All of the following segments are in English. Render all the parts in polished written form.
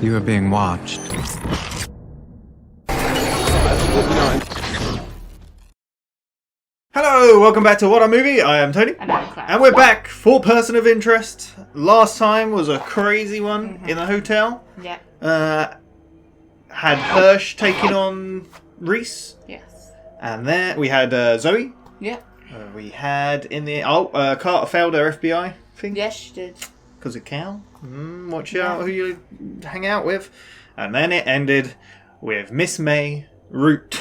You are being watched. Hello, welcome back to WhatAreMovie. I am Tony. And I'm Clutz. And we're back for Person of Interest. Last time was a crazy one in the hotel. Yeah. Had Hirsch taking on Reese. Yes. And then we had Zoe. Yeah. We had in the... Carter failed her FBI thing. Yes, she did. Because of Cal. Watch out who you hang out with. And then it ended with Miss May Root.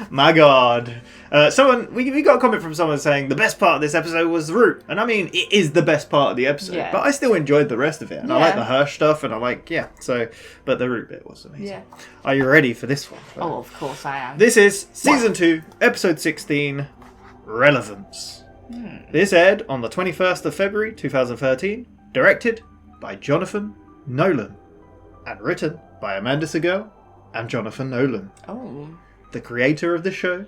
My God. We got a comment from someone saying the best part of this episode was Root. And I mean, it is the best part of the episode. Yeah. But I still enjoyed the rest of it. And I Yeah. like the Hirsch stuff. And I like, but the Root bit was amazing. Yeah. Are you ready for this one? Oh, of course I am. This is Season 2, Episode 16, Relevance. This aired on the 21st of February 2013, directed by Jonathan Nolan, and written by Amanda Segel and Jonathan Nolan. Oh. The creator of the show.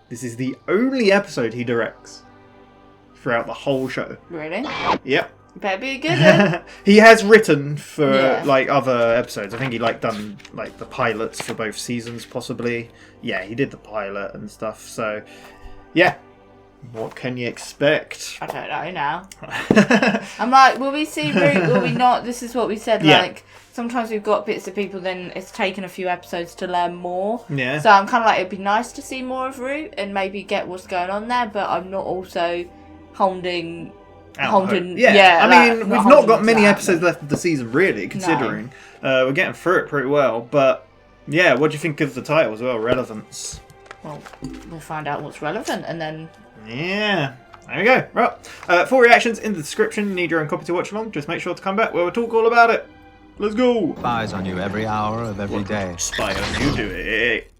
This is the only episode he directs throughout the whole show. Really? Yep. Better be a good one. He has written for Yeah. other episodes. I think he done the pilots for both seasons possibly. Yeah, he did the pilot and stuff. So, yeah. What can you expect? I don't know now. I'm like, will we see Root? Will we not? This is what we said. Yeah. Like, sometimes we've got bits of people, then it's taken a few episodes to learn more. Yeah. So I'm kind of like, it'd be nice to see more of Root and maybe get what's going on there, but I'm not also holding. Yeah. I mean, we've not holding got to many that, episodes left of the season, really, considering. We're getting through it pretty well. But, yeah, what do you think of the title as well? Relevance. Well, we'll find out what's relevant and then. Yeah. There we go. Right. Full reactions in the description. Need your own copy to watch along. Just make sure to come back where we'll talk all about it. Let's go. Spies on you every hour of every day. Spy on you, do it.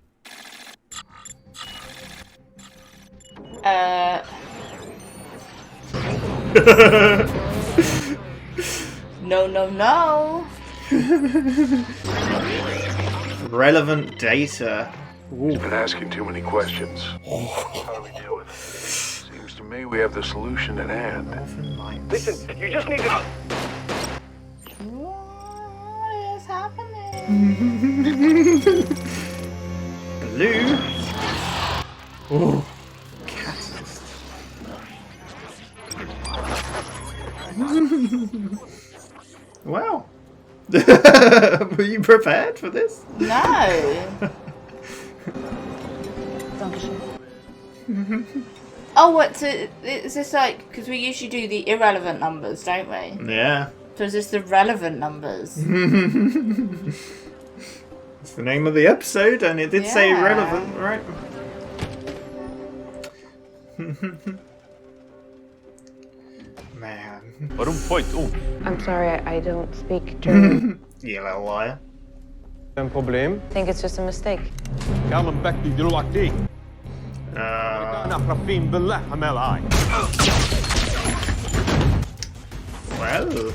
No. Relevant data. He's been asking too many questions. How do we deal with it? Seems to me we have the solution at hand. Listen, you just need to... What is happening? Blue. Oh, catalyst. Wow. Were you prepared for this? No. Oh, what? So is this like, because we usually do the irrelevant numbers, don't we? Yeah. So is this the relevant numbers? It's the name of the episode, and it did say Yeah. relevant, right? Man. I'm sorry, I don't speak German. You little liar. Een probleem? I think it's just a mistake. كان بكتي دلوقتي. Uh, أنا خفين بالله عمل well.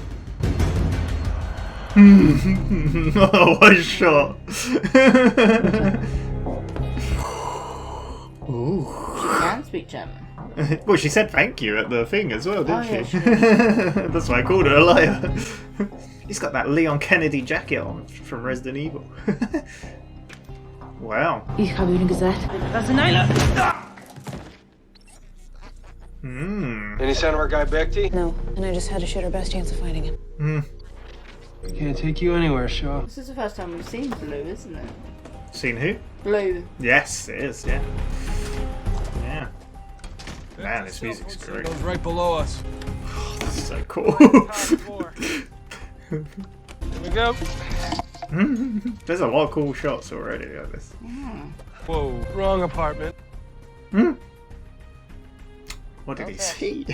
Oh, one shot. Ooh. She can speak German. Well, she said thank you at the thing as well, didn't yeah, she? That's why I called her a liar. He's got that Leon Kennedy jacket on from Resident Evil. Wow. Ich habe Ihnen gesagt. Das ist ein Any sign of our guy Bekti? No, and I just had to shoot our best chance of finding him. Can't take you anywhere, Shaw. This is the first time we've seen Blue, isn't it? Seen who? Blue. Yes, it is, yeah. Yeah. Man, this music's great. Goes right below us. This is so cool. Here we go. There's a lot of cool shots already of this. Whoa, wrong apartment. What did he see?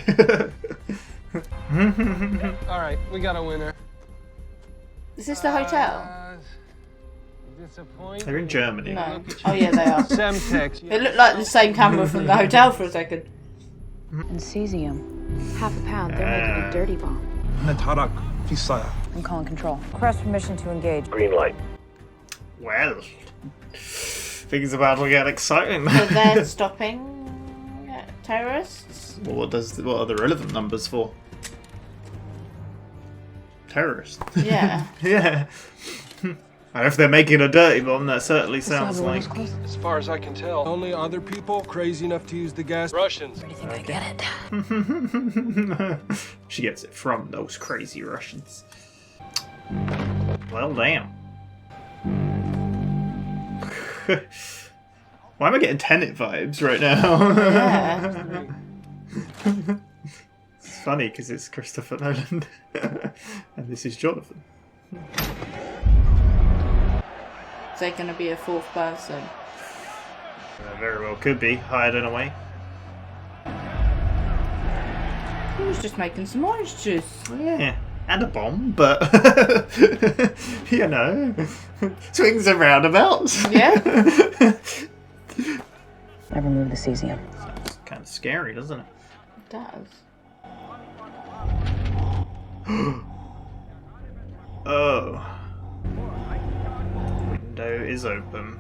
All right, we got a winner. Is this the hotel? Disappointing. They're in Germany. No. Oh yeah, they are. Semtex. It looked like the same camera from the hotel for a second. And cesium. Half a pound, they're making a dirty bomb. نتحرك في الصيف. I'm calling control. Request permission to engage. Green light. Well, things about to get exciting. So they're stopping terrorists? Well, what are the relevant numbers for? terrorist. Yeah. Yeah. And if they're making a dirty bomb, that certainly sounds like... As far as I can tell, only other people crazy enough to use the gas. Russians. I think I get it. She gets it from those crazy Russians. Well, damn. Why am I getting Tenet vibes right now? Yeah. It's funny because it's Christopher Nolan. And this is Jonathan. Is there going to be a fourth person? Very well could be, hiding away. He was just making some orange juice. Yeah, and a bomb, but you know, swings and roundabouts. Yeah. Never move the cesium. Sounds kind of scary, doesn't it? It does. Oh. Window is open.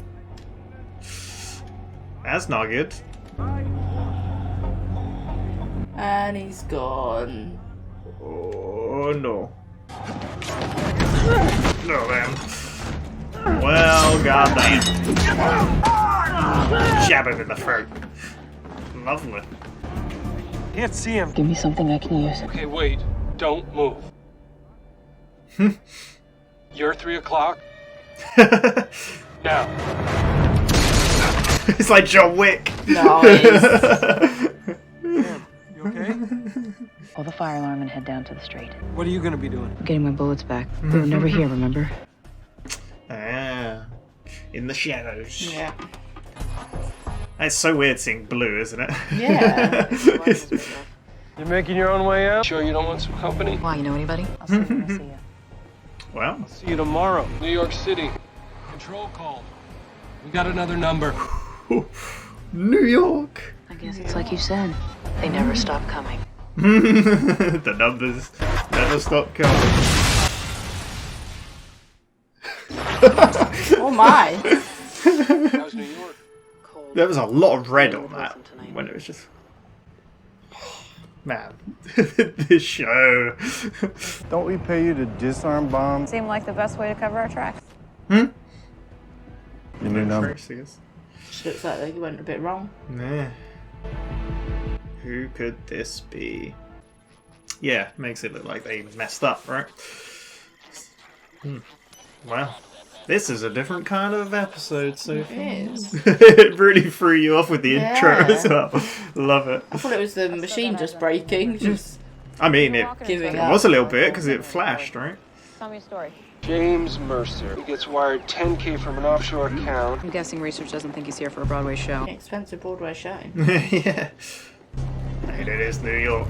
That's not good. And he's gone. Oh no. No, man. Well, goddamn. Jab him in the throat. Lovely. Can't see him. Give me something I can use. Okay, wait. Don't move. You're 3 o'clock? Now. It's like John Wick. Nice. You okay? Pull the fire alarm and head down to the street. What are you gonna be doing? I'm getting my bullets back. They were never here, remember? Ah, in the shadows. Yeah. It's so weird seeing blue, isn't it? Yeah. You're making your own way out? Sure you don't want some company? Why, you know anybody? I'll see you when I see you. Well, See you tomorrow. New York City. Control call. We got another number. New York. I guess it's like you said. They never stop coming. The numbers never stop coming. Oh my. How's New York? Cold. There was a lot of red on that when it was just... Man, this show. Don't we pay you to disarm bombs? Seemed like the best way to cover our tracks. Your new number. Just Looks like they went a bit wrong. Nah. Who could this be? Yeah, makes it look like they messed up, right? Well, this is a different kind of episode so far. It is. It really threw you off with the intro Yeah. as well. Love it. I thought it was the machine just breaking, just I mean, it giving It up. was a little bit because it flashed, right? Tell me a story. James Mercer. He gets wired $10K from an offshore account. I'm guessing research doesn't think he's here for a Broadway show. Expensive Broadway show. Yeah. And it is New York.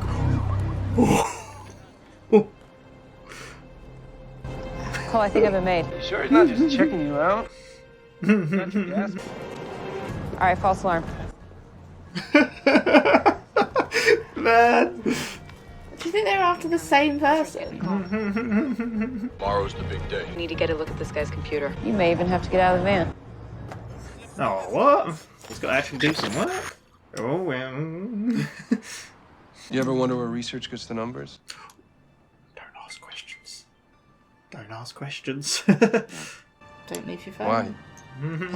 Cole, I think I've been made. You sure he's not just checking you out? Not your gas. All right, false alarm. Man. Do you think they're after the same person? Tomorrow's the big day. I need to get a look at this guy's computer. You may even have to get out of the van. Oh, what? He's got to actually do some work. Oh, well. You ever wonder where research gets the numbers? Don't ask questions. Don't ask questions. Don't leave your phone. Why?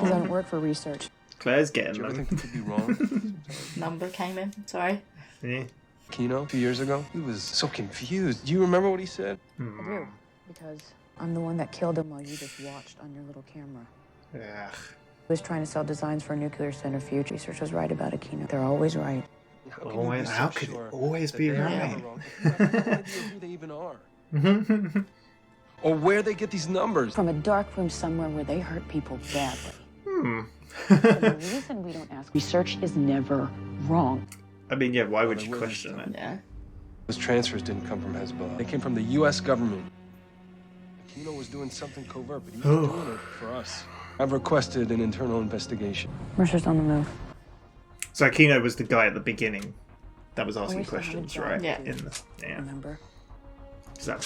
I don't work for research. Claire's Did getting you ever them. think it could be wrong? Number came in. Sorry. Yeah. Kino, 2 years ago? He was so confused. Do you remember what he said? I do. Because I'm the one that killed him while you just watched on your little camera. Yeah. He was trying to sell designs for a nuclear centrifuge. Research was right about Aquino. They're always right. How can you Always- be how so could it sure always that be they are right? never wrong? You have no idea who they even are. Or where they get these numbers. From a dark room somewhere where they hurt people badly. Hmm. And the reason we don't ask research is never wrong. I mean, yeah, why would Well, you they wouldn't, question it? Yeah. Those transfers didn't come from Hezbollah. They came from the U.S. government. Aquino was doing something covert, but he was doing it for us. I've requested an internal investigation. Mercer's on the move. So Aquino was the guy at the beginning that was asking we still have a questions, job right? Yeah. In the, yeah. Remember? So that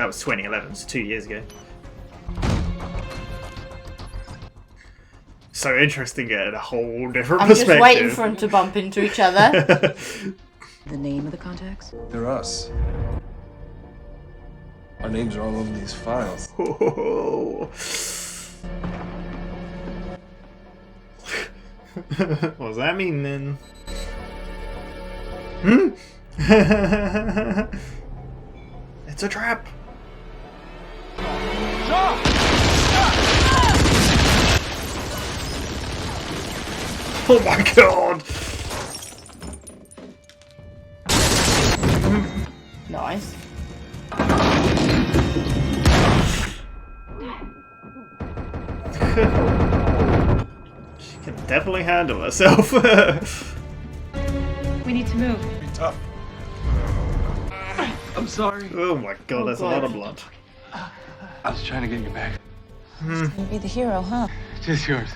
was 2011, so 2 years ago. So interesting getting a whole different I'm perspective. just waiting for them to bump into each other. The name of the contacts? They're us. Our names are all over these files. What does that mean then? It's a trap. Oh my god! Nice. She can definitely handle herself. We need to move. Be tough. I'm sorry. Oh my god, that's a lot of blood. I was trying to get you back. You'll be the hero, huh? Just yours.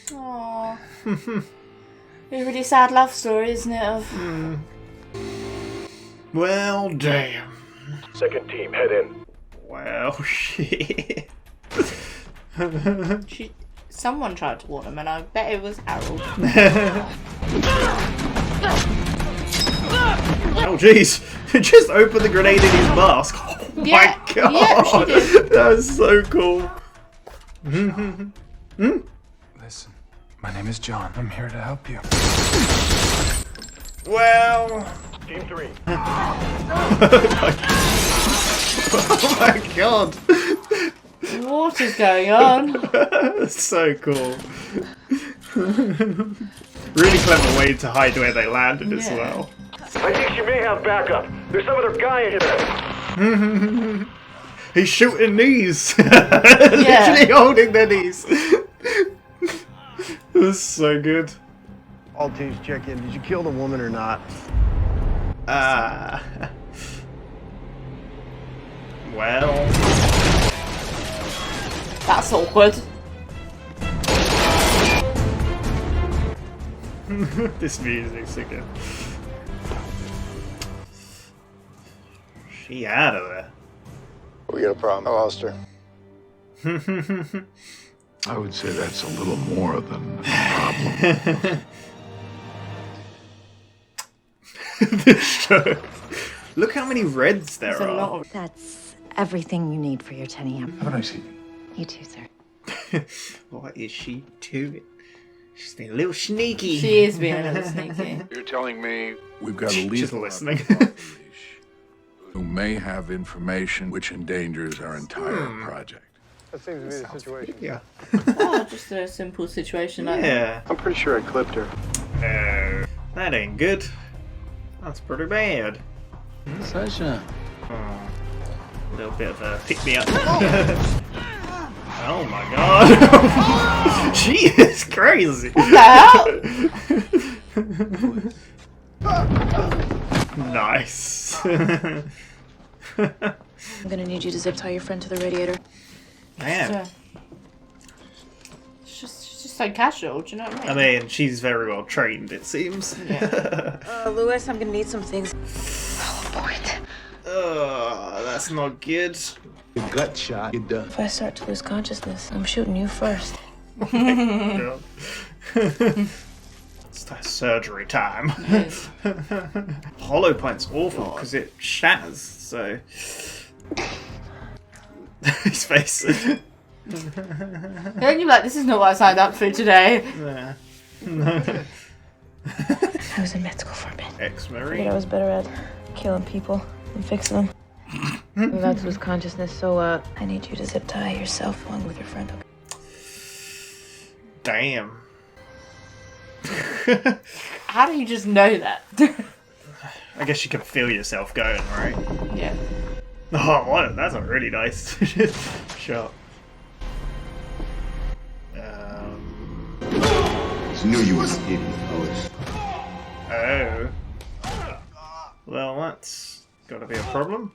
Aww. It's a really sad love story, isn't it? Of Well, damn. Second team, head in. Well, shit. someone tried to warn him, and I bet it was Harold. Oh jeez, just opened the grenade in his mask. Oh Yeah, my god, yeah, she did. That was so cool. Listen, my name is John. I'm here to help you. Well, Team 3. oh my god, What is going on? that's so cool. Really clever way to hide where they landed as Yeah. well. I think she may have backup. There's some other guy in here. He's shooting knees. Literally holding their knees. It was so good. All teams check in. Did you kill the woman or not? Well. That's awkward. This music's so good. She out of there. We got a problem. I lost her. I would say that's a little more than a problem. This show. Look how many reds there There's a lot are. of... That's everything you need for your 10 a.m. Have a nice evening. You too, sir. What is she doing? She's being a little sneaky. She is being a little sneaky. You're telling me we've got a Just lead listening. who may have information which endangers our entire project. That seems to be the situation. Yeah. Oh, just a simple situation. Like that. Yeah. I'm pretty sure I clipped her. No, that ain't good. That's pretty bad. Sunshine. A little bit of a pick me up. Oh my god. She is crazy. What the hell? Nice. I'm gonna need you to zip tie your friend to the radiator. Man. It's just so casual, do you know what I I mean? mean, she's very well trained, it seems. Lewis, I'm gonna need some things. That's not good. Your gut shot. You're done. If I start to lose consciousness, I'm shooting you first. Yeah. It's that surgery time. Hollow Point's awful because it shatters, so. His face. Don't you be like, this is not what I signed up for today. Yeah. I was in med school for a bit. Ex-Marine. I was better at killing people than fixing them. I'm about to lose consciousness, so I need you to zip tie yourself along with your friend. Okay? Damn. How do you just know that? I guess you can feel yourself going, right? Yeah. Oh, what? That's a really nice shot. Just knew you was idiot, Lewis. Oh. Well, that's gotta be a problem.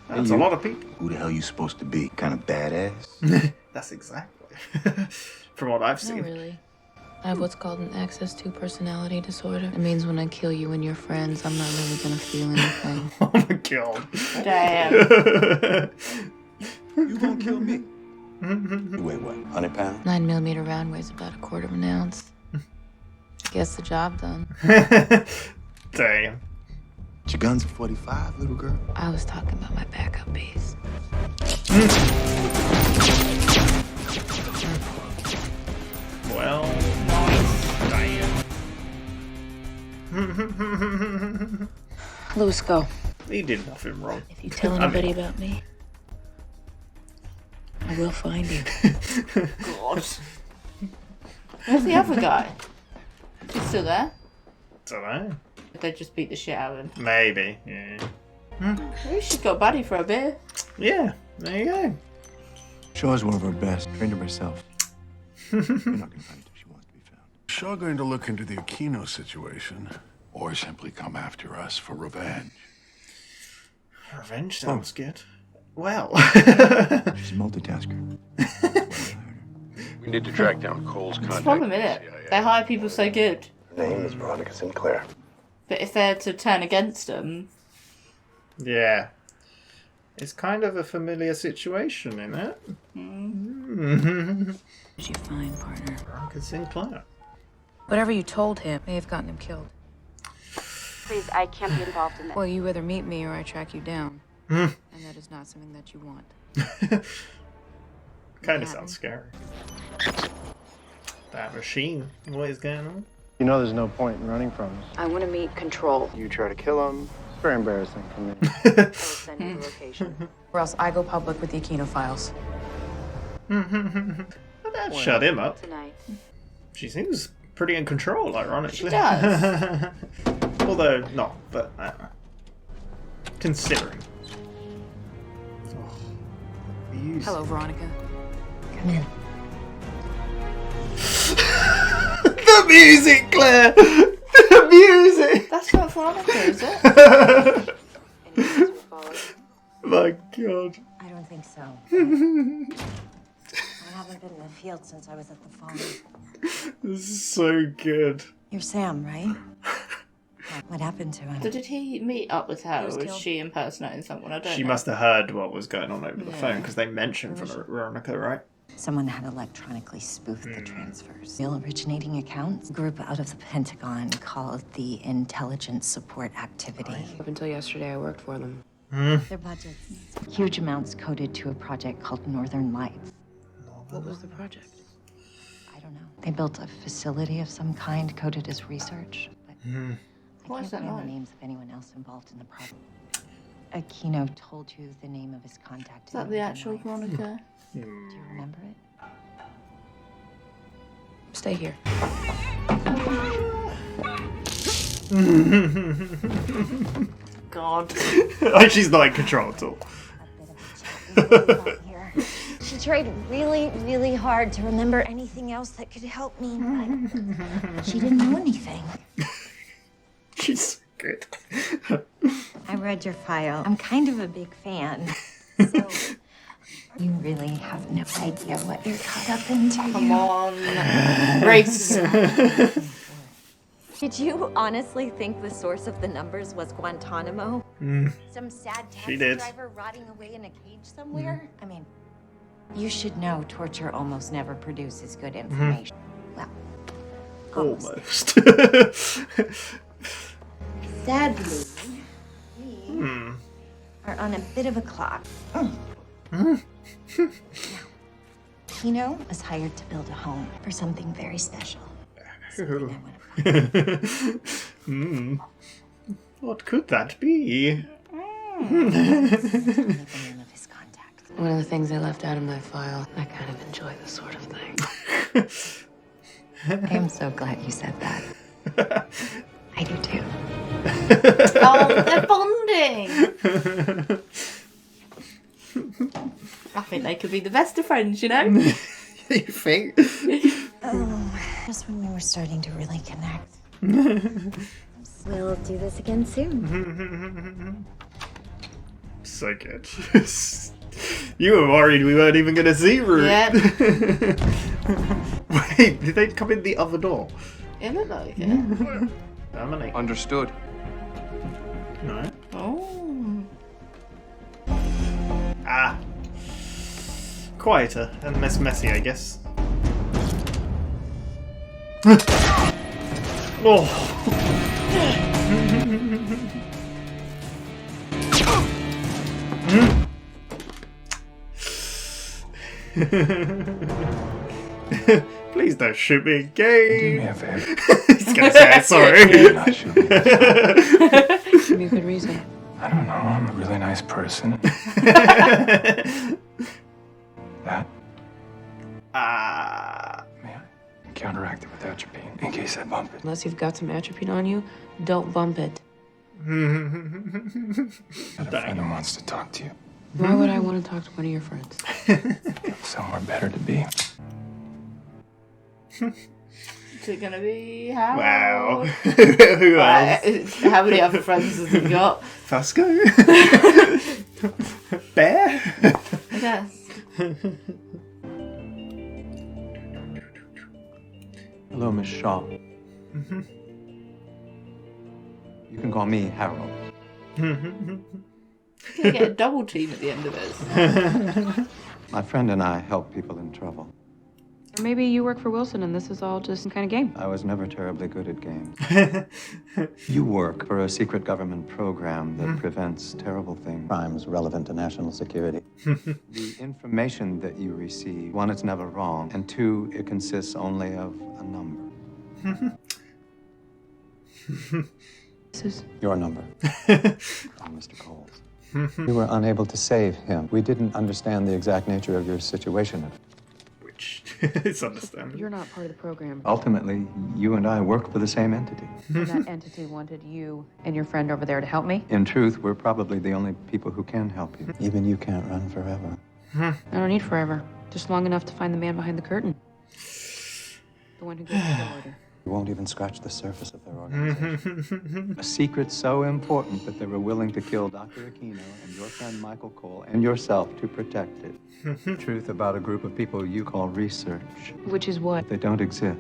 That's a lot of people. Who the hell you supposed to be? Kind of badass? That's exactly. From what I've seen. Not really. I have what's called an access to personality disorder. It means when I kill you and your friends, I'm not really gonna feel anything. Oh my god. Damn. You gonna kill me? You weigh what, 100 pounds? 9mm round weighs about 1/4 of an ounce. Gets the job done. Damn. Your gun's a 45, little girl. I was talking about my backup base. Well, damn. Louis, go. He did nothing wrong. If you tell anybody about me, I will find you. God. Where's the other guy? He's still there? Don't know. They just beat the shit out of him. Maybe, yeah. Maybe she's got a buddy for a beer. Yeah, there you go. Shaw's one of our best. Trained her myself. You're not gonna find her. She wants to be found. Shaw going to look into the Aquino situation, or simply come after us for revenge? Revenge sounds good. Well. She's a multitasker. We need to track down Cole's It's a contact. problem, isn't it? They hire people so good. Her name is Veronica Sinclair. But if they're to turn against them... Yeah. It's kind of a familiar situation, isn't it? What did you find, partner? Veronica Sinclair. Whatever you told him may have gotten him killed. Please, I can't be involved in this. Well, you either meet me or I track you down. And that is not something that you want. Kind of sounds scary. That machine. What is going on? You know there's no point in running from us. I want to meet Control. You try to kill him. It's very embarrassing for me. I'll send you the location. Or else I go public with the Aquino files. That shut him up. Tonight. She seems pretty in control, ironically. She does. Although not, but considering. Hello, Veronica. Come in. The music, Claire! The music! That's not Veronica, is it? My God. I don't think so. I haven't been in the field since I was at the farm. This is so good. You're Sam, right? What happened to him? So did he meet up with her, He was or was killed. she impersonating someone? I don't know. She must have heard what was going on over the phone, because they mentioned Veronica, right? Someone had electronically spoofed the transfers. Real originating accounts. A group out of the Pentagon called the Intelligence Support Activity. Up until yesterday, I worked for them. Their budgets. Huge amounts coded to a project called Northern Lights. What was the project? I don't know. They built a facility of some kind coded as research. But What I is can't that find like? the names of anyone else involved in the project. Aquino told you the name of his contact. Is that the actual Veronica? Do you remember it? Stay here. God. She's not in control at all. She tried really, really hard to remember anything else that could help me, but she didn't know anything. She's good. I read your file. I'm kind of a big fan. So you really have no idea what you're caught up into. Come on. Race. Did you honestly think the source of the numbers was Guantanamo? Some sad taxi driver rotting away in a cage somewhere? I mean, you should know torture almost never produces good information. Well, Almost. sadly, we are on a bit of a clock. Kino was hired to build a home for something very special. Something I want to find. What could that be? One of the things I left out of my file. I kind of enjoy this sort of thing. I am so glad you said that. I do too. Oh, they're bonding. I think they could be the best of friends, you know? You think? Just when we were starting to really connect. We'll do this again soon. So good. You were worried we weren't even going to see Root. Yeah. Wait, did they come in the other door? It looked like it. Dominic. Understood. No. Oh. Ah. Quieter and less messy, I guess. Oh. Please don't shoot me again. Do me a favor. He's gonna say it, sorry. Not shoot me. Give me a good reason. I don't know. I'm a really nice person. That? May I counteract it with atropine in case I bump it? Unless you've got some atropine on you, don't bump it. Got a friend who wants to talk to you. Why would I want to talk to one of your friends? Somewhere better to be. Is it gonna be Harold? Wow. Who else? How many other friends has he got? Fusco? Bear? I guess. Hello, Miss Shaw. You can call me Harold. You get a double team at the end of this. My friend and I help people in trouble. Or maybe you work for Wilson and this is all just some kind of game. I was never terribly good at games. You work for a secret government program that prevents terrible things, crimes relevant to national security. The information that you receive, one, it's never wrong, and two, it consists only of a number. This is Your number. Oh, Mr. Coles. We were unable to save him. We didn't understand the exact nature of your situation. Which is understandable. You're not part of the program. Ultimately, you and I work for the same entity. And that entity wanted you and your friend over there to help me? In truth, we're probably the only people who can help you. Even you can't run forever. I don't need forever. Just long enough to find the man behind the curtain. The one who gave me the order. You won't even scratch the surface of their organization. A secret so important that they were willing to kill Dr. Aquino and your friend Michael Cole and yourself to protect it. Truth about a group of people you call research. Which is what? They don't exist.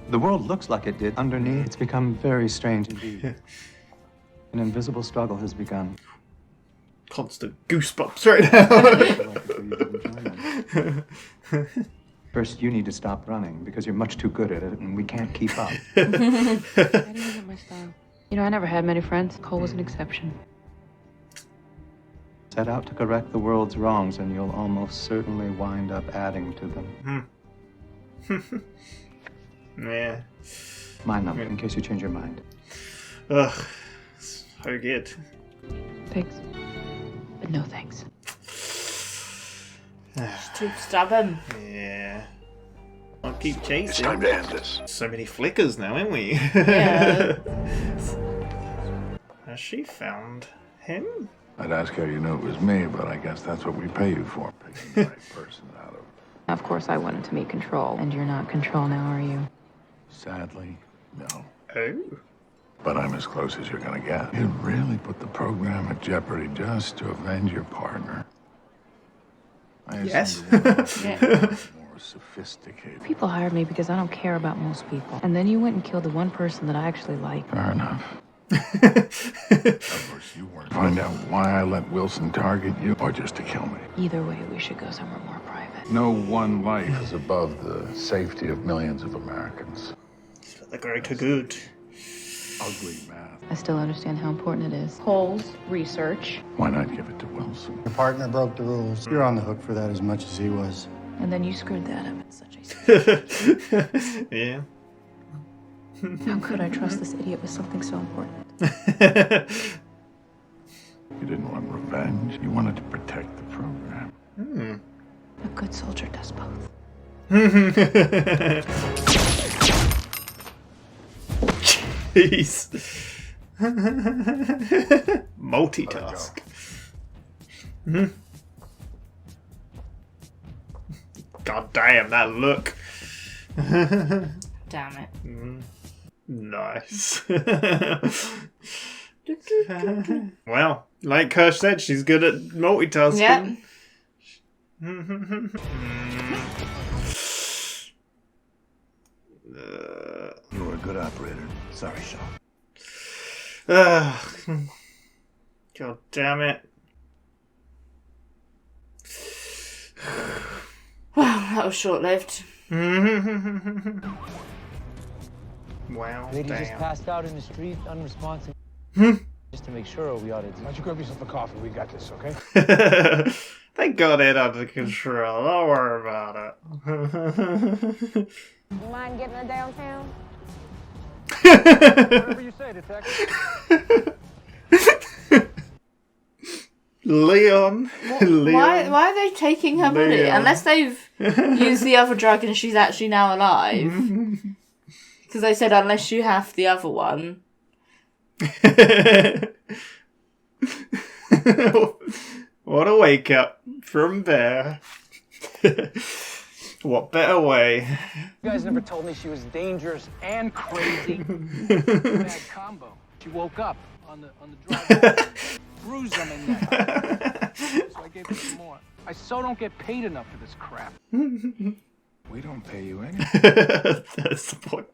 The world looks like it did underneath. It's become very strange indeed. An invisible struggle has begun. Constant goosebumps right now. First, you need to stop running because you're much too good at it and we can't keep up. I didn't get my style. You know, I never had many friends. Cole was an exception. Set out to correct the world's wrongs and you'll almost certainly wind up adding to them. Yeah. My number, in case you change your mind. Ugh. So good. Thanks. But no thanks. She's too stubborn. Yeah. I'll keep chasing. It's time to end this. So many flickers now, ain't we? Yeah. Has she found him? I'd ask how you knew it was me, but I guess that's what we pay you for, picking the right person out of. Of course, I wanted to meet Control. And you're not Control now, are you? Sadly, no. Oh. But I'm as close as you're gonna get. You really put the program at jeopardy just to avenge your partner. I Yes. More sophisticated. People hired me because I don't care about most people. And then you went and killed the one person that I actually like. Fair enough. Of course, you weren't. Find out why I let Wilson target you, or just to kill me. Either way, we should go somewhere more private. No one life is above the safety of millions of Americans. The greater good. Ugly math. I still understand how important it is. Cole's research. Why not give it to Wilson? Your partner broke the rules. You're on the hook for that as much as he was. And then you screwed that up in such a Yeah. How could I trust this idiot with something so important? You didn't want revenge. You wanted to protect the program. A good soldier does both. Jeez. Multitask. God damn, that look. Damn it. Nice. Well, like Kirsch said, she's good at multitasking. Yeah. You were a good operator. Sorry, Sean. God damn it. Well, that was short-lived. Wow, Lady just damn. passed out in the street, unresponsive. Just to make sure we ought to. Why don't you grab yourself a coffee? We got this, okay? They got it under control. Don't worry about it. You mind getting her downtown? Whatever you say, detective. Leon. Why are they taking her body? Leon. Unless they've used the other drug and she's actually now alive. Because they said unless you have the other one. What a wake up from Bear. What better way? You guys never told me she was dangerous and crazy. Bad combo. She woke up on the drive. Bruised on my neck. So I gave her some more. I so don't get paid enough for this crap. We don't pay you any. That's the point.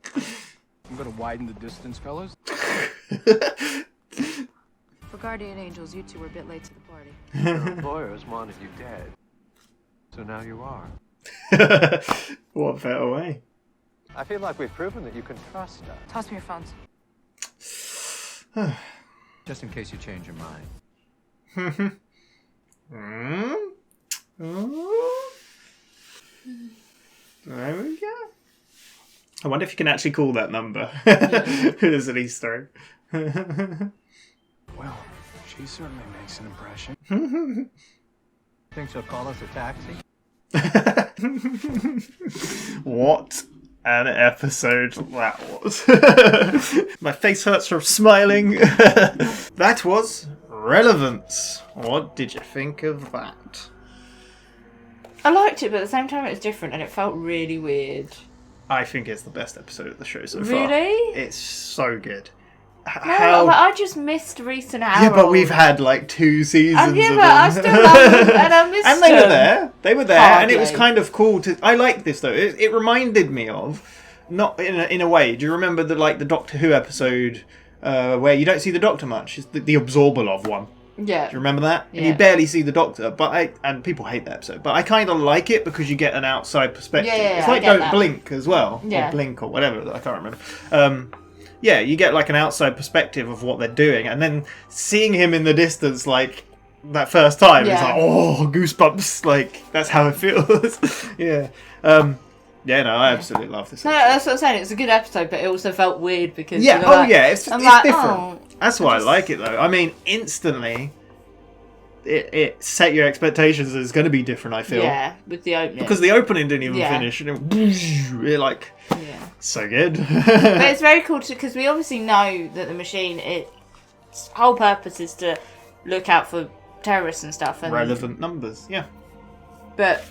I'm gonna widen the distance, fellas. For Guardian Angels, you two were a bit late to the party. Your employers wanted you dead. So now you are. What better way? I feel like we've proven that you can trust us. Toss me your phones. Just in case you change your mind. There we go. I wonder if you can actually call that number. As an Easter egg. Well, she certainly makes an impression. Think she'll call us a taxi? What an episode that was. My face hurts from smiling. That was Relevance. What did you think of that? I liked it, but at the same time it was different and it felt really weird. I think it's the best episode of the show so far. Really? It's so good. No, but I just missed Reese and Harold. Yeah, but we've had like 2 seasons yeah, of but I them. still love them and I missed And they them. were there. They were there, and it was Hardly. kind of cool to. I like this though. It reminded me of, not in a way. Do you remember the Doctor Who episode where you don't see the Doctor much? It's the Absorbalov one. Yeah. Do you remember that? And Yeah. you barely see the Doctor, and people hate that episode. But I kind of like it because you get an outside perspective. Yeah, it's I like get Don't that. Blink as well, Yeah. or Blink or whatever. I can't remember. Yeah, you get like an outside perspective of what they're doing, and then seeing him in the distance, like that first time, it's like, oh, goosebumps. Like that's how it feels. Yeah. Yeah, no, I absolutely love this. No, that's what I'm saying. It's a good episode, but it also felt weird because Yeah, you were like, it's I'm different. Oh, That's why I like it though. I mean, instantly, it set your expectations as it's going to be different. I feel. Yeah, with the opening. Because the opening didn't even Yeah. finish, and it like, so good. But it's very cool because we obviously know that the machine, its whole purpose is to look out for terrorists and stuff. And, Relevant numbers, yeah. But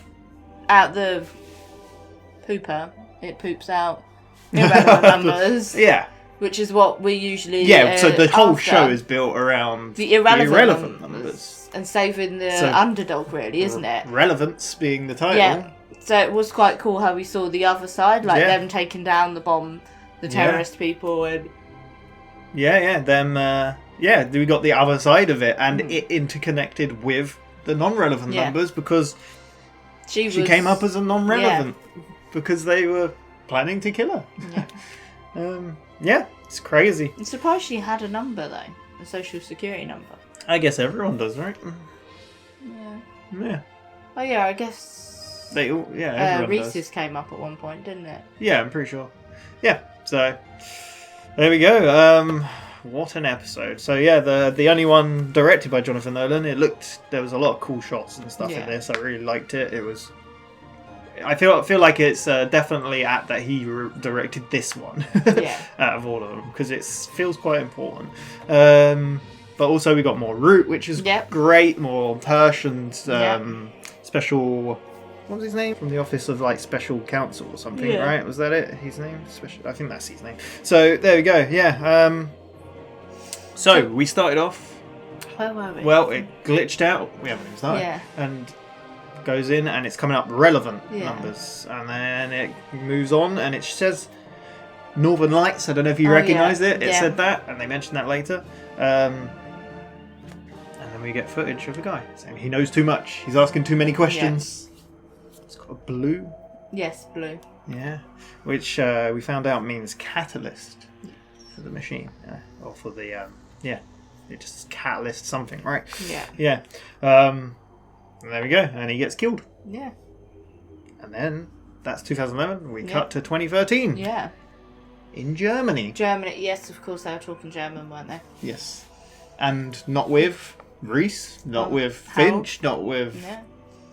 out the pooper, it poops out irrelevant numbers. Yeah. Which is what we usually So the whole after. show is built around the irrelevant numbers. and saving the So- underdog, really, isn't it? Relevance being the title. Yeah. So it was quite cool how we saw the other side, like Yeah. them taking down the bomb, the terrorist people, and Them. We got the other side of it, and Hmm. it interconnected with the non-relevant Yeah. numbers because she came up as a non-relevant because they were planning to kill her. Yeah. It's crazy. I'm surprised she had a number though, a social security number. I guess everyone does, right? Yeah. Yeah. Oh yeah, I guess. They all, everyone Reese's does. came up at one point, didn't it? Yeah, I'm pretty sure. Yeah, so there we go. What an episode. So yeah, the only one directed by Jonathan Nolan. There was a lot of cool shots and stuff in this. I really liked it. It was. I feel like it's definitely apt that he directed this one out of all of them because it feels quite important. But also we got more Root, which is great. More Persians, special. What was his name? From the Office of like Special Counsel or something, Yeah. right? Was that it? His name? I think that's his name. So there we go. Yeah. So we started off. Where were we? Well, it glitched out. We haven't even started. Yeah. And goes in and it's coming up relevant Yeah. numbers, and then it moves on and it says Northern Lights. I don't know if you Oh, recognised yeah. it. It Yeah. said that, and they mentioned that later. And then we get footage of a guy saying he knows too much. He's asking too many questions. It's got a blue Yes, blue. Yeah, which we found out means catalyst for the machine, or for the it just catalyst something, right? Yeah. There we go, and he gets killed. Yeah. And then that's 2011. We cut to 2013. Yeah. In Germany. Germany, yes, of course they were talking German, weren't they? Yes, and not with Reese, not with Finch, not with. Yeah.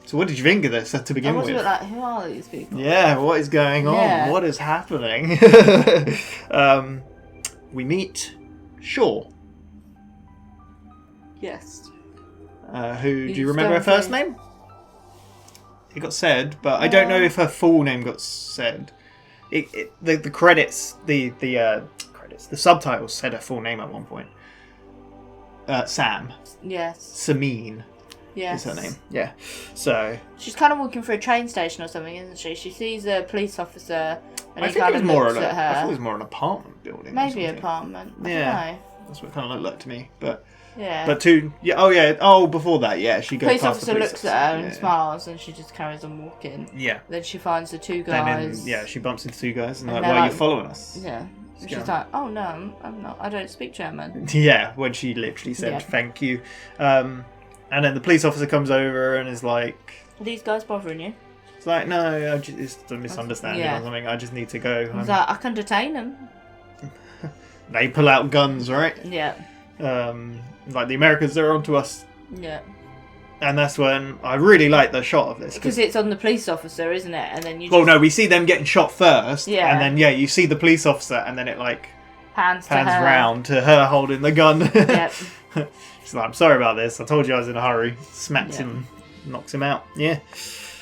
So what did you think of this to begin I was with? a bit like, who are these people? Yeah, what is going on? Yeah. What is happening? We meet Shaw. Yes. Who do you remember her first name? It got said, but I don't know if her full name got said. The credits, the subtitles said her full name at one point. Sam. Yes. Sameen. Yes. Is her name. Yeah. So she's kind of walking through a train station or something, isn't she? She sees a police officer and I he think kind it of was more looks an, at her. I thought it was more an apartment building. Maybe an apartment. I don't know. That's what it kind of looked like to me. But yeah. But before that, yeah, she goes Police past officer the looks at her and smiles, and she just carries on walking. Yeah. Then she finds the two guys. She bumps into two guys and And like, they're why are you like- following us? Yeah. And she's like, oh no, I'm not. I don't speak German. Yeah, when she literally said thank you. And then the police officer comes over and is like, Are these guys bothering you? it's like, no, it's a misunderstanding Yeah. or something. I just need to go. He's like, I can detain them. They pull out guns, right? Yeah. Like the Americans, they're onto us. Yeah. And that's when I really like the shot of this. Because it's on the police officer, isn't it? And then you just Well, no, we see them getting shot first. Yeah. And then, you see the police officer, and then it, like, pans to her. round to her holding the gun. Yep. She's like, I'm sorry about this. I told you I was in a hurry. Smacks him, knocks him out. Yeah.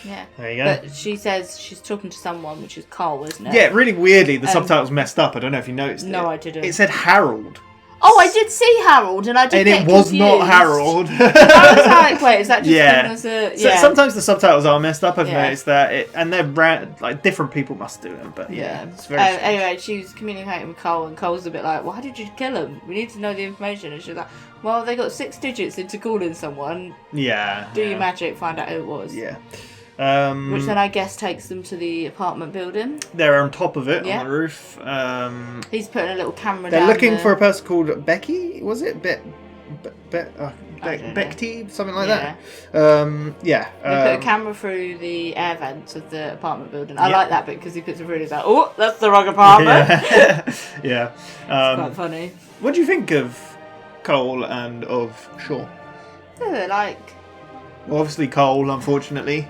Yeah. There you go. But she says she's talking to someone, which is Cole, isn't it? Yeah, really weirdly, the subtitles messed up. I don't know if you noticed it. No, I didn't. It said Harold. Oh, I did see Harold, and I did And get it was confused. not Harold. I was like, wait, is that just giving us a... So Yeah. sometimes the subtitles are messed up. I've Yeah. noticed that. And they're like different people must do them. But it's very strange. Anyway, she's communicating with Cole, and Cole's a bit like, why did you kill him? We need to know the information. And she's like, well, they got 6 digits into calling someone. Yeah. Do your magic, find out who it was. Yeah. Which then I guess takes them to the apartment building. They're on top of it, Yeah. on the roof. He's putting a little camera They're down looking there. for a person called Becky. Was it Becky? Something like that. They put a camera through the air vents of the apartment building. I like that bit because he puts it through and he's like, oh, that's the wrong apartment. Yeah. It's quite funny. What do you think of Cole and of Shaw? Yeah, they're like... Well, obviously Cole, unfortunately.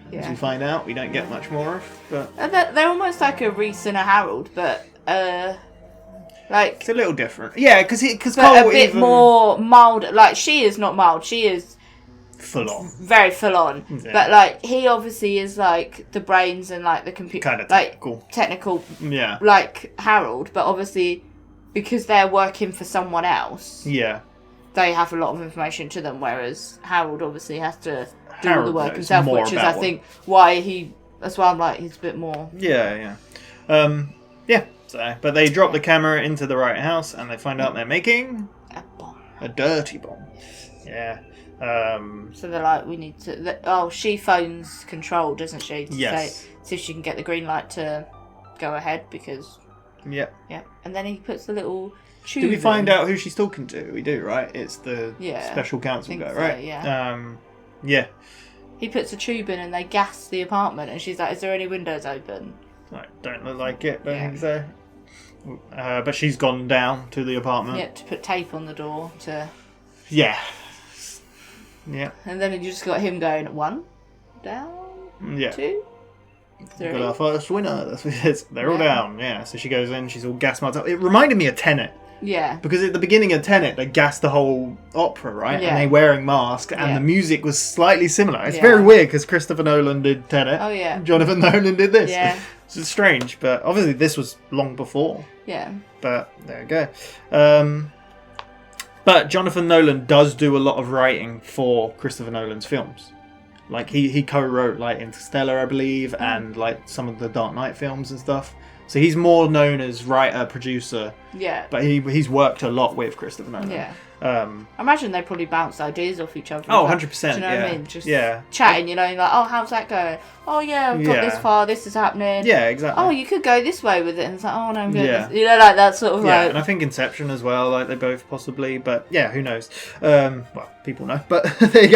As Yeah. we find out, we don't get much more of. But They're almost like a Reese and a Harold, but like it's a little different. Yeah, because but Cole a bit even more mild. Like she is not mild. She is full on. very full on. Yeah. But like he obviously is like the brains and like the computer, Kind of like technical. technical. Yeah. Like Harold, but obviously because they're working for someone else, Yeah. they have a lot of information to them. Whereas Harold obviously has to do all Harold the work knows himself, more which is about I think why he. That's why I'm like he's a bit more. Yeah. Yeah. So, but they drop the camera into the right house, and they find out they're making a dirty bomb. Yeah. So they're like, we need to. She phones control, doesn't she? To Yes. say, see if she can get the green light to go ahead because. Yep. Yeah. And then he puts the little tube. Do we find in. out who she's talking to? We do, right? It's the special counsel think guy, so, right? yeah. Yeah. He puts a tube in and they gas the apartment, and she's like, "Is there any windows open?" Don't look like it. Don't think so. But she's gone down to the apartment. Yeah, to put tape on the door to. Yeah. Yeah. And then you just got him going 1 down. Yeah. 2. 3. Got our first winner. That's what it is. They're all down. Yeah. So she goes in. She's all gas marked up. It reminded me of Tenet. Yeah. Because at the beginning of Tenet, they gassed the whole opera, right? Yeah. And they wearing masks, and Yeah. the music was slightly similar. It's Yeah. very weird because Christopher Nolan did Tenet. Oh, yeah. Jonathan Nolan did this. Yeah. It's strange, but obviously this was long before. Yeah. But there we go. But Jonathan Nolan does do a lot of writing for Christopher Nolan's films. Like he co-wrote like Interstellar, I believe, and like some of the Dark Knight films and stuff. So he's more known as writer, producer. Yeah. But he's worked a lot with Christopher Nolan. Yeah. I imagine they probably bounce ideas off each other. Oh, like, 100%. Do you know yeah. what I mean? Just yeah. chatting, like, oh, how's that going? Oh, yeah, I've got this far, this is happening. Yeah, exactly. Oh, you could go this way with it. And it's like, oh, no, I'm going Yeah. this. Like that sort of Yeah, like... and I think Inception as well, like they both possibly, but yeah, who knows? Well, people know, but there you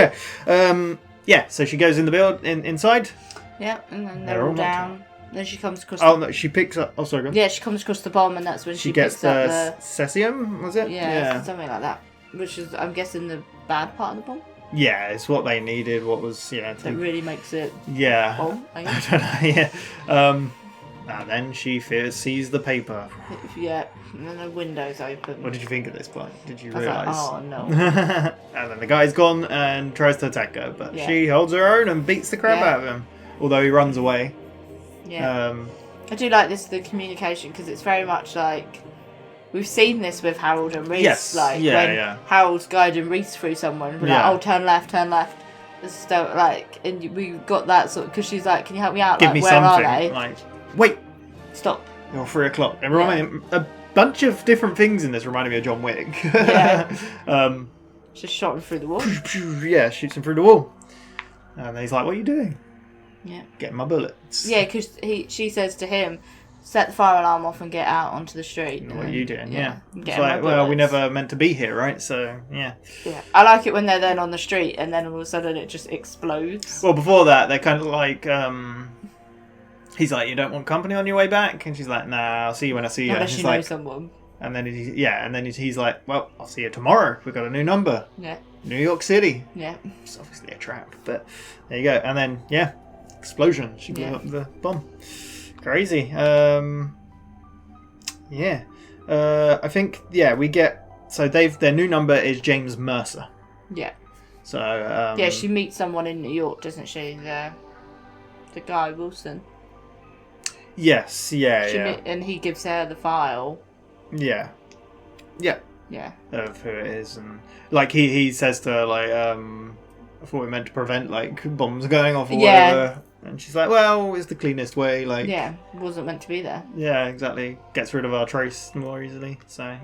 go. Yeah, so she goes in the inside. Yeah, and then they're all down. Then she comes across... Oh, no, she picks up... Oh, sorry, go on. Yeah, she comes across the bomb, and that's when she gets picks up the... cesium, was it? Yeah, something like that. Which is, I'm guessing, the bad part of the bomb? Yeah, it's what they needed, what was... That really makes it... Yeah. Bomb, I guess. I don't know, yeah. And then she sees the paper. Yeah, and then the window's open. What did you think at this point? Did you I was realise? like, oh, no. And then the guy's gone and tries to attack her, but Yeah. she holds her own and beats the crap out of him. Although he runs away. Yeah. I do like this, the communication, because it's very much like... We've seen this with Harold and Reese. Yes, Like, when Harold's guiding Reese through someone, we're like, oh, turn left, turn left. It's so, like, and we got that sort of... Because she's like, can you help me out? Give like, me where something. are they? Like, wait. Stop. You're 3 o'clock. A bunch of different things in this reminded me of John Wick. Yeah. Just shot him through the wall. Yeah, shoots him through the wall. And he's like, what are you doing? Yeah. Getting my bullets. Yeah, because she says to him, set the fire alarm off and get out onto the street. What are you doing? Yeah. It's Getting my like, well, we bullets. never meant to be here, right? So, yeah. Yeah. I like it when they're then on the street and then all of a sudden it just explodes. Well, before that, they're kind of like, he's like, you don't want company on your way back? And she's like, nah, I'll see you when I see you. Unless you know like, someone. And then he's like, well, I'll see you tomorrow. We've got a new number. Yeah. New York City. Yeah. It's obviously a trap, but there you go. And then, explosion. She blew up the bomb. Crazy. I think, we get... So their new number is James Mercer. Yeah. So, she meets someone in New York, doesn't she? The guy, Wilson. Yes, And he gives her the file. Yeah. Of who it is, and like he says to her, like, I thought we meant to prevent like bombs going off or whatever. And she's like, well, it's the cleanest way, like... Yeah, wasn't meant to be there. Yeah, exactly. Gets rid of our trace more easily. So,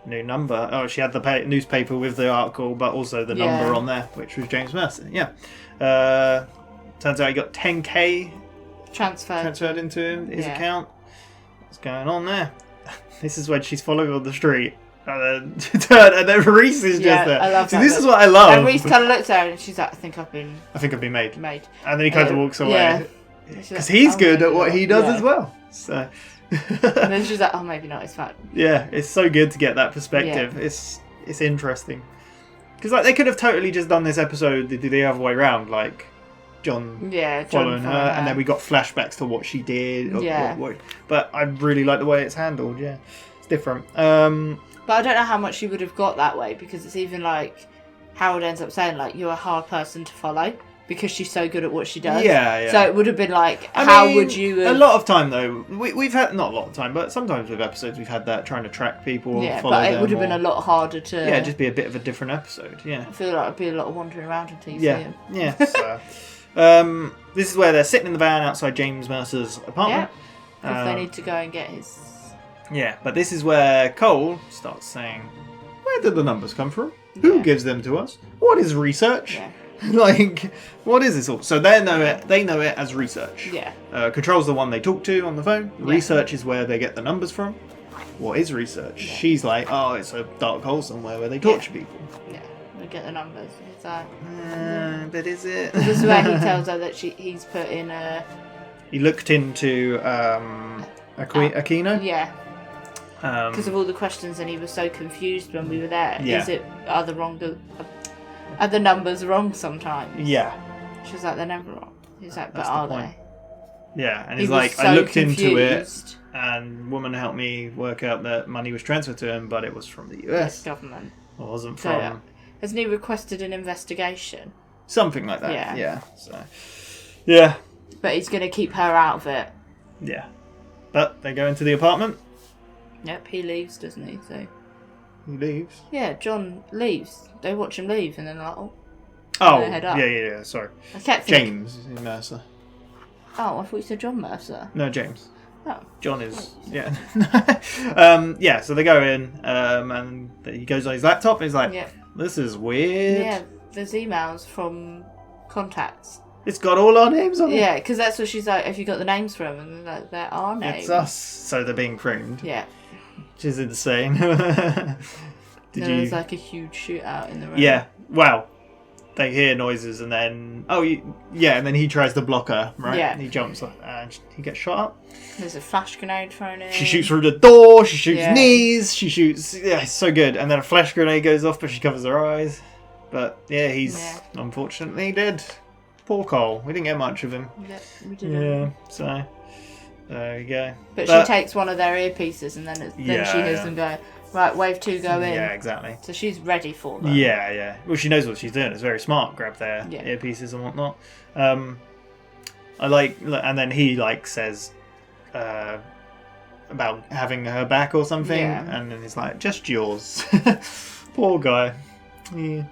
new number. Oh, she had the newspaper with the article, but also the number on there, which was James Mercer. Yeah. Turns out he got 10k transferred into his account. What's going on there? This is when she's following on the street. And then Reese is just there. I love so that. This is what I love. And Reese kind of looks at her and she's like, I think I've been made. Made. And then he kind of walks away. Yeah. Because he's good at what he does as well. So. And then she's like, oh, maybe not, it's fine. Yeah, it's so good to get that perspective. Yeah. It's interesting. Because like they could have totally just done this episode the other way around, like John following her, and then we got flashbacks to what she did. But I really like the way it's handled, It's different. But I don't know how much she would have got that way, because it's even like Harold ends up saying like, you're a hard person to follow because she's so good at what she does. Yeah. So it would have been like, how would you have... A lot of time though, we've had, not a lot of time, but sometimes with episodes we've had that trying to track people. Yeah, follow but it them would have been a lot harder to... Yeah, just be a bit of a different episode, I feel like it'd be a lot of wandering around until you see him. Yeah, so, this is where they're sitting in the van outside James Mercer's apartment. Yeah, because they need to go and get his... Yeah, but this is where Cole starts saying, where did the numbers come from? Who gives them to us? What is research? Yeah. Like, what is this all? So they know it as research. Yeah. Control's the one they talk to on the phone. Research is where they get the numbers from. What is research? Yeah. She's like, oh, it's a dark hole somewhere where they torture people. Yeah, they get the numbers. It's like... but is it? This is where he tells her that he's put in a... He looked into Aquino? Yeah. Because of all the questions, and he was so confused when we were there. Yeah. Are the numbers wrong sometimes? Yeah. She's like, they're never wrong. He's like, but That's are the point. they? Yeah, and he's like, I looked into it, and woman helped me work out that money was transferred to him, but it was from the US. Yes, government. It wasn't from... Hasn't he requested an investigation? Something like that, yeah. So, But he's going to keep her out of it. Yeah. But they go into the apartment. Yep, he leaves, doesn't he? So he leaves? Yeah, John leaves. They watch him leave and then they're like, head up. Yeah, sorry. I kept James Mercer. Oh, I thought you said John Mercer. No, James. Oh. John is, yeah. Yeah, so they go in, and he goes on his laptop, and he's like, Yeah. this is weird. Yeah, there's emails from contacts. It's got all our names on it. Yeah, because that's what she's like, have you got the names from? And they're like, there are names. It's us. So they're being framed. Yeah. Which is insane. There's like a huge shootout in the room. Yeah. Wow. They hear noises and then... and then he tries to block her, right? Yeah. And he jumps and he gets shot up. There's a flash grenade thrown in. She shoots through the door, she shoots knees, she shoots... Yeah, it's so good. And then a flash grenade goes off, but she covers her eyes. But, yeah, he's unfortunately dead. Poor Cole. We didn't get much of him. Yeah, we didn't. Yeah, so... There you go. But she takes one of their earpieces and then she hears them go, right, wave 2, go in. Yeah, exactly. So she's ready for them. Yeah, yeah. Well, she knows what she's doing. It's very smart. Grab their earpieces and whatnot. I like... And then he, says... about having her back or something. Yeah. And then he's like, just yours. Poor guy. Yeah.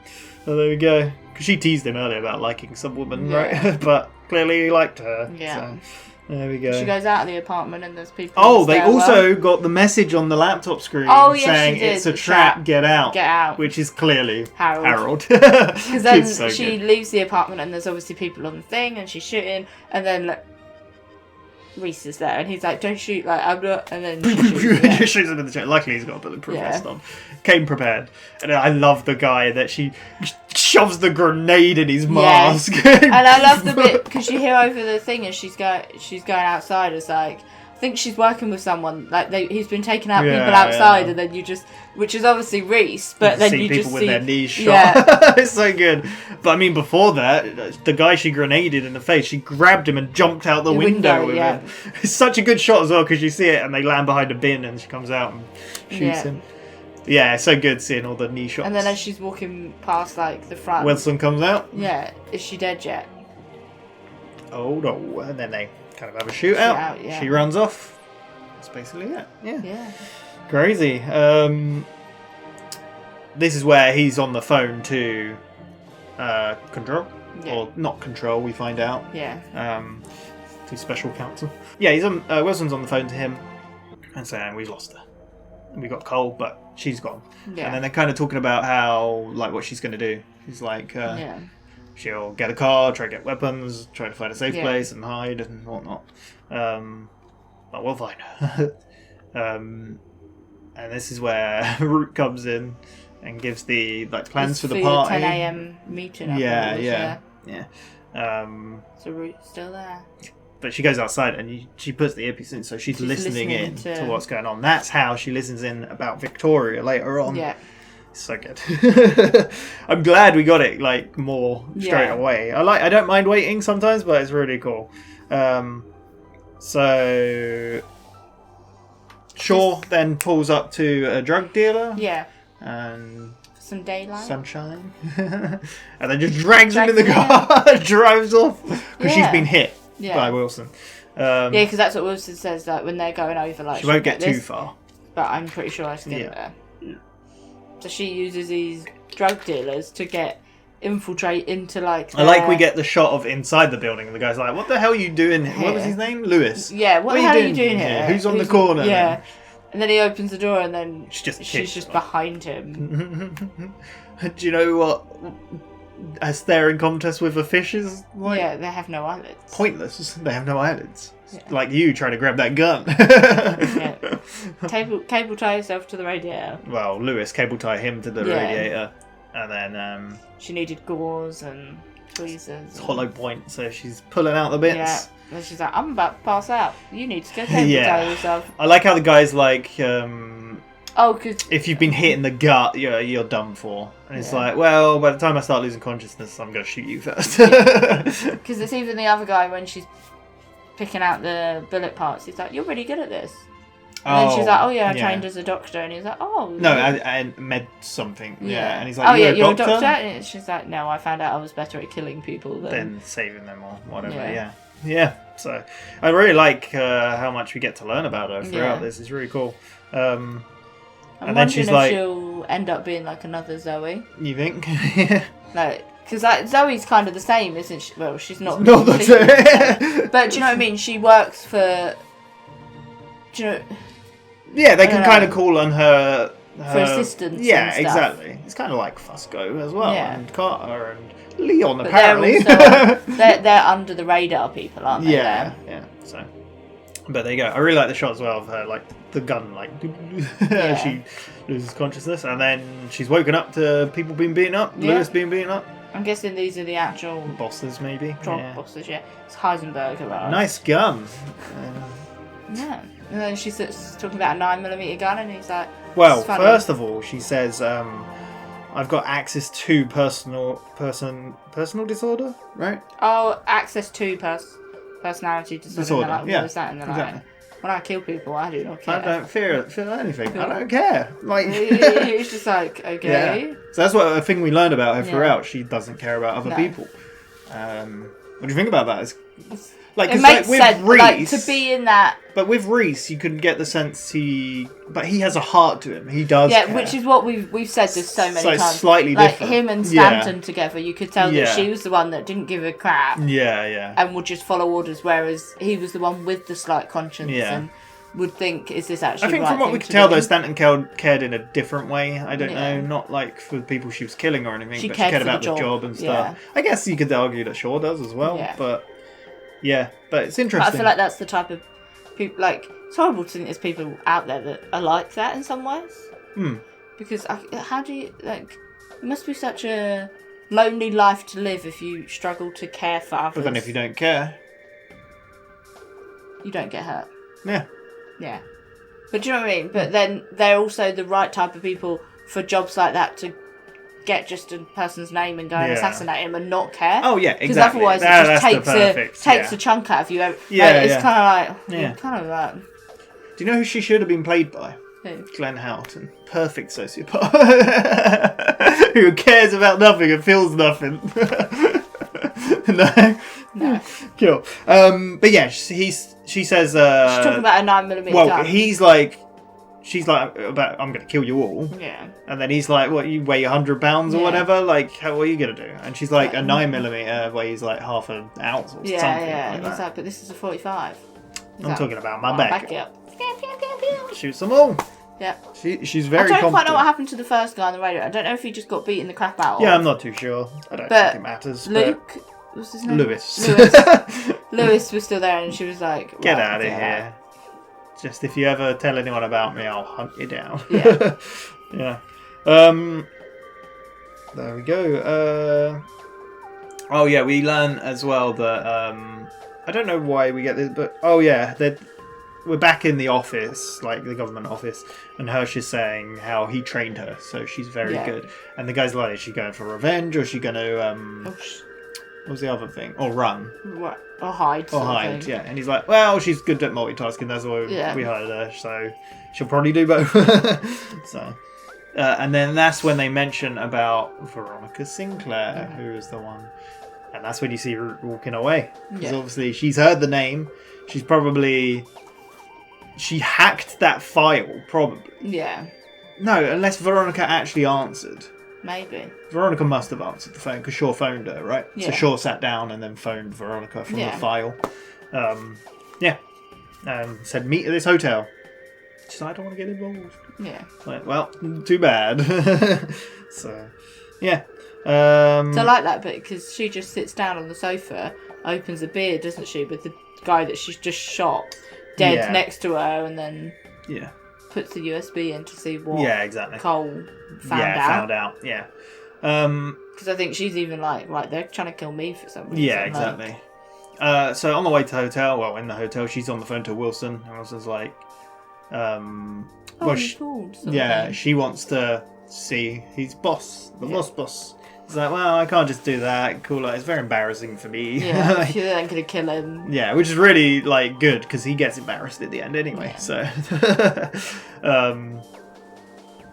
So there we go. Because she teased him earlier about liking some woman, right? But clearly he liked her. Yeah. So there we go. She goes out of the apartment and there's people. Oh, they also got the message on the laptop screen saying it's a trap, get out. Get out. Which is clearly Harold. Because Because then she leaves the apartment and there's obviously people on the thing and she's shooting and then Reese is there and he's like, don't shoot, I'm not, and then she shoots him in the chest. Luckily he's got a bulletproof vest on. Came prepared. And I love the guy that she shoves the grenade in his mask. And I love the bit because you hear over the thing and she's going outside. It's like, I think she's working with someone. He's been taking out people outside, and then you just, which is obviously Reese, but then you people just with see their knees shot. Yeah. It's so good. But I mean, before that, the guy she grenaded in the face, she grabbed him and jumped out the window with him. It's such a good shot as well because you see it and they land behind a bin and she comes out and shoots him. Yeah, it's so good seeing all the knee shots. And then as she's walking past the front, Wilson comes out. Yeah, is she dead yet? Oh no! And then they kind of have a shootout. Yeah. She runs off. That's basically it. Yeah. Crazy. This is where he's on the phone to Control, or not Control. We find out. Yeah. To Special Counsel. Yeah, he's on. Wilson's on the phone to him and saying we've lost her. We got Cole, but she's gone. Yeah. And then they're kind of talking about how, what she's going to do. She's like, she'll get a car, try to get weapons, try to find a safe place and hide and whatnot. But we'll find her. And this is where Root comes in and gives the plans for the party. 10 a.m. meeting. Yeah. So Root's still there. But she goes outside and she puts the earpiece in, so she's listening in to what's going on. That's how she listens in about Victoria later on. Yeah. It's so good. I'm glad we got it more straight away. I don't mind waiting sometimes, but it's really cool. So Shaw then pulls up to a drug dealer. Yeah. And some daylight. Sunshine. And then just drags him in the car, drives off because she's been hit. By Wilson. Because that's what Wilson says, when they're going over, she won't get too far. But I'm pretty sure I can get there. So she uses these drug dealers to infiltrate into, I like we get the shot of inside the building and the guy's like, what the hell are you doing here? What was his name? Lewis. Yeah, what the hell are you doing here? Who's on the corner? Yeah. And then he opens the door and then she's just behind him. Do you know what a staring contest with a fish is like? Yeah, they have no eyelids. Pointless. They have no eyelids. Like you trying to grab that gun. Cable tie yourself to the radiator. Well, Lewis cable tie him to the radiator. And then she needed gauze and tweezers. It's hollow point, so she's pulling out the bits. Yeah. And she's like, I'm about to pass out. You need to go cable tie yourself. I like how the guy's like, because if you've been hit in the gut, you're done for. And it's like, well, by the time I start losing consciousness, I'm going to shoot you first. Because it's even the other guy when she's picking out the bullet parts. He's like, you're really good at this. And then she's like, I trained as a doctor. And he's like, no, I med something. Yeah. And he's like, you're a doctor? And she's like, no, I found out I was better at killing people than saving them or whatever. Yeah. So I really like how much we get to learn about her throughout this. It's really cool. And then she's like, she'll end up being like another Zoe. You think? Because Zoe's kind of the same, isn't she? Well, she's not. Not the same. But do you know what I mean? She works for Do you know, yeah, they can kind of call on her for assistance. Yeah, and stuff. exactly. It's kind of like Fusco as well, Yeah. and Carter and Leon But apparently. they're also they're under the radar people, aren't they? Yeah, yeah. So, but there you go. I really like the shot as well of her, like the gun, like she loses consciousness, and then she's woken up to people being beaten up, Lewis being beaten up. I'm guessing these are the actual bosses, maybe. Drug bosses. Yeah, it's Heisenberg arrives. Nice gun. Yeah, and then she's talking about a 9mm gun, and he's like, well, first of all, she says, "I've got access to personal disorder, right?" Oh, access to personality disorder. Like, yeah, what is that? And they're exactly. like, when I kill people, I do not care. I don't fear anything. I don't care. Like he's just like, okay. Yeah. So that's a thing we learned about her throughout. She doesn't care about other people. What do you think about that? It makes sense. Reese, like to be in that. But with Reese, you couldn't get the sense he has a heart to him. He does. Yeah, care. which is what we've said this so many times. Slightly like different. him and Stanton together, you could tell that Yeah. she was the one that didn't give a crap. Yeah, yeah. And would just follow orders, whereas he was the one with the slight conscience and would think, is this actually? I think right from what thing we to could tell, do? though, Stanton cared in a different way. I don't know, not like for the people she was killing or anything, She but cared she cared for the about the job and stuff. yeah. I guess you could argue that Shaw does as well, but yeah, but it's interesting. But I feel like that's the type of people. Like, it's horrible to think there's people out there that are like that in some ways. Because how do you like? It must be such a lonely life to live if you struggle to care for others. But then if you don't care, you don't get hurt. Yeah. Yeah. But do you know what I mean? But then they're also the right type of people for jobs like that to get just a person's name and go and assassinate him and not care. Oh yeah, Because exactly. otherwise it just takes a chunk out of you. It's kind of like kind of like. Do you know who she should have been played by? Who? Glenn Houghton. Perfect sociopath. Who cares about nothing and feels nothing. No. Cool. But yeah, she says. She's talking about a 9mm well, gun. she's like, about I'm going to kill you all. Yeah. And then he's like, what, you weigh 100 pounds or whatever? Like, what are you going to do? And she's like, a 9mm weighs like half an ounce or something. Yeah. Like And he's like, but this is a 45. I'm talking about my back. Up. Shoot them all. Yeah. She's very I don't quite know confident. what happened to the first guy on the radio. I don't know if he just got beaten the crap out of. Yeah, I'm not too sure. I don't think it matters. Luke, what's his name? Lewis. Lewis was still there, and she was like, "Get out of here! Just if you ever tell anyone about me, I'll hunt you down." Yeah. Yeah. There we go. Oh yeah, we learn as well that I don't know why we get this, but we're back in the office, like the government office, and Hirsch is saying how he trained her, so she's very good. And the guy's like, is she going for revenge, or is she going to what was the other thing? Or run. What? Or hide. Or hide, yeah. And he's like, well, she's good at multitasking, that's why we hired her, so she'll probably do both. So, and then that's when they mention about Veronica Sinclair, who is the one. And that's when you see her walking away. Because obviously she's heard the name. She hacked that file, probably. Yeah. No, unless Veronica actually answered. Maybe. Veronica must have answered the phone because Shaw phoned her, right? Yeah. So Shaw sat down and then phoned Veronica from the file. Said, meet at this hotel. She's like, I don't want to get involved. Yeah. Like, well, too bad. So, yeah. So I like that bit because she just sits down on the sofa, opens a beer, doesn't she, with the guy that she's just shot dead next to her, and then puts the USB in to see what Cole found out. Yeah. Because I think she's even like, right, they're trying to kill me for some reason. Yeah, exactly. So on the way to the hotel, in the hotel, she's on the phone to Wilson, and Wilson's like, she wants to see his boss, the boss. He's like, well, I can't just do that. Cool, like, it's very embarrassing for me. Yeah, she's then gonna kill him. Yeah, which is really like good because he gets embarrassed at the end anyway. So,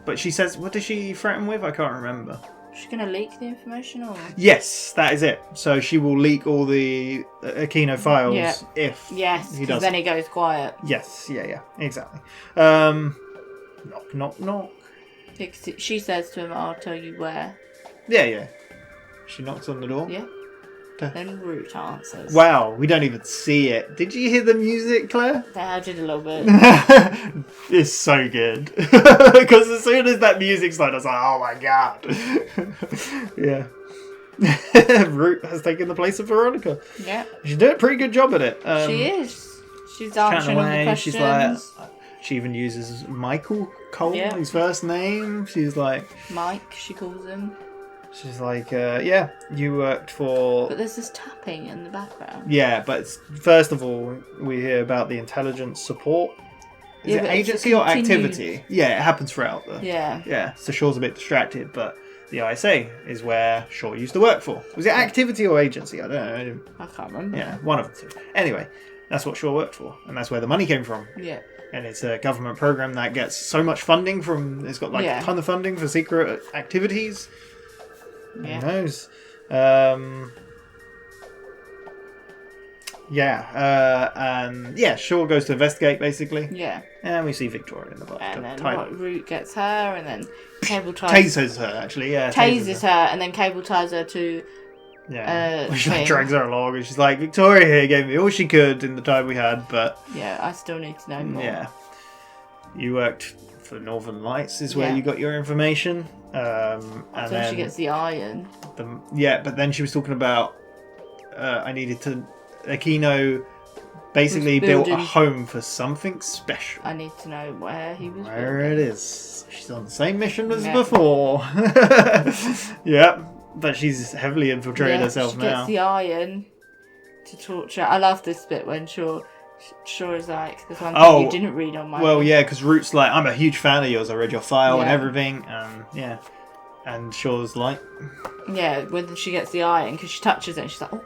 but she says, what does she threaten with? I can't remember. She's gonna leak the information, or yes, that is it. So she will leak all the Aquino files if he does. Then he goes quiet. Yes, yeah, exactly. Knock, knock, knock. She says to him, "I'll tell you where." Yeah. She knocks on the door. Yeah. Then Root answers. Wow, we don't even see it. Did you hear the music, Claire? I did a little bit. It's so good. Because as soon as that music started, I was like, oh my god. Yeah. Root has taken the place of Veronica. Yeah. She's doing a pretty good job at it. She is. She's answering all the questions. She's like, she even uses Michael Cole, his first name. She's like... Mike, she calls him. She's like, yeah, you worked for... But there's this tapping in the background. Yeah, but first of all, we hear about the intelligence support. Is it agency or activity? Yeah, it happens throughout the... Yeah. Yeah, so Shaw's a bit distracted, but the ISA is where Shaw used to work for. Was it activity or agency? I don't know. I can't remember. Yeah, one of the two. Anyway, that's what Shaw worked for, and that's where the money came from. Yeah. And it's a government program that gets so much funding from... It's got like a ton of funding for secret activities. Yeah. Who knows? And Shaw goes to investigate, basically. Yeah. And we see Victoria in the box. And then Root gets her, and then Cable ties... Tases her, actually, yeah. Tases her, and then Cable ties her to... Yeah. She drags her along, and she's like, Victoria here gave me all she could in the time we had, but... Yeah, I still need to know more. Yeah. You worked for Northern Lights, is where you got your information. And then she gets the iron. But then she was talking about I needed to... Aquino basically built a home for something special. I need to know where he was Where it is. She's on the same mission as before. Yep. But she's heavily infiltrated herself now. She gets the iron to torture. I love this bit when Shaw is like, there's one thing you didn't read on my... Well, yeah, because Root's like, I'm a huge fan of yours. I read your file and everything. And Shaw's like... Yeah, when she gets the iron, because she touches it, and she's like, oh.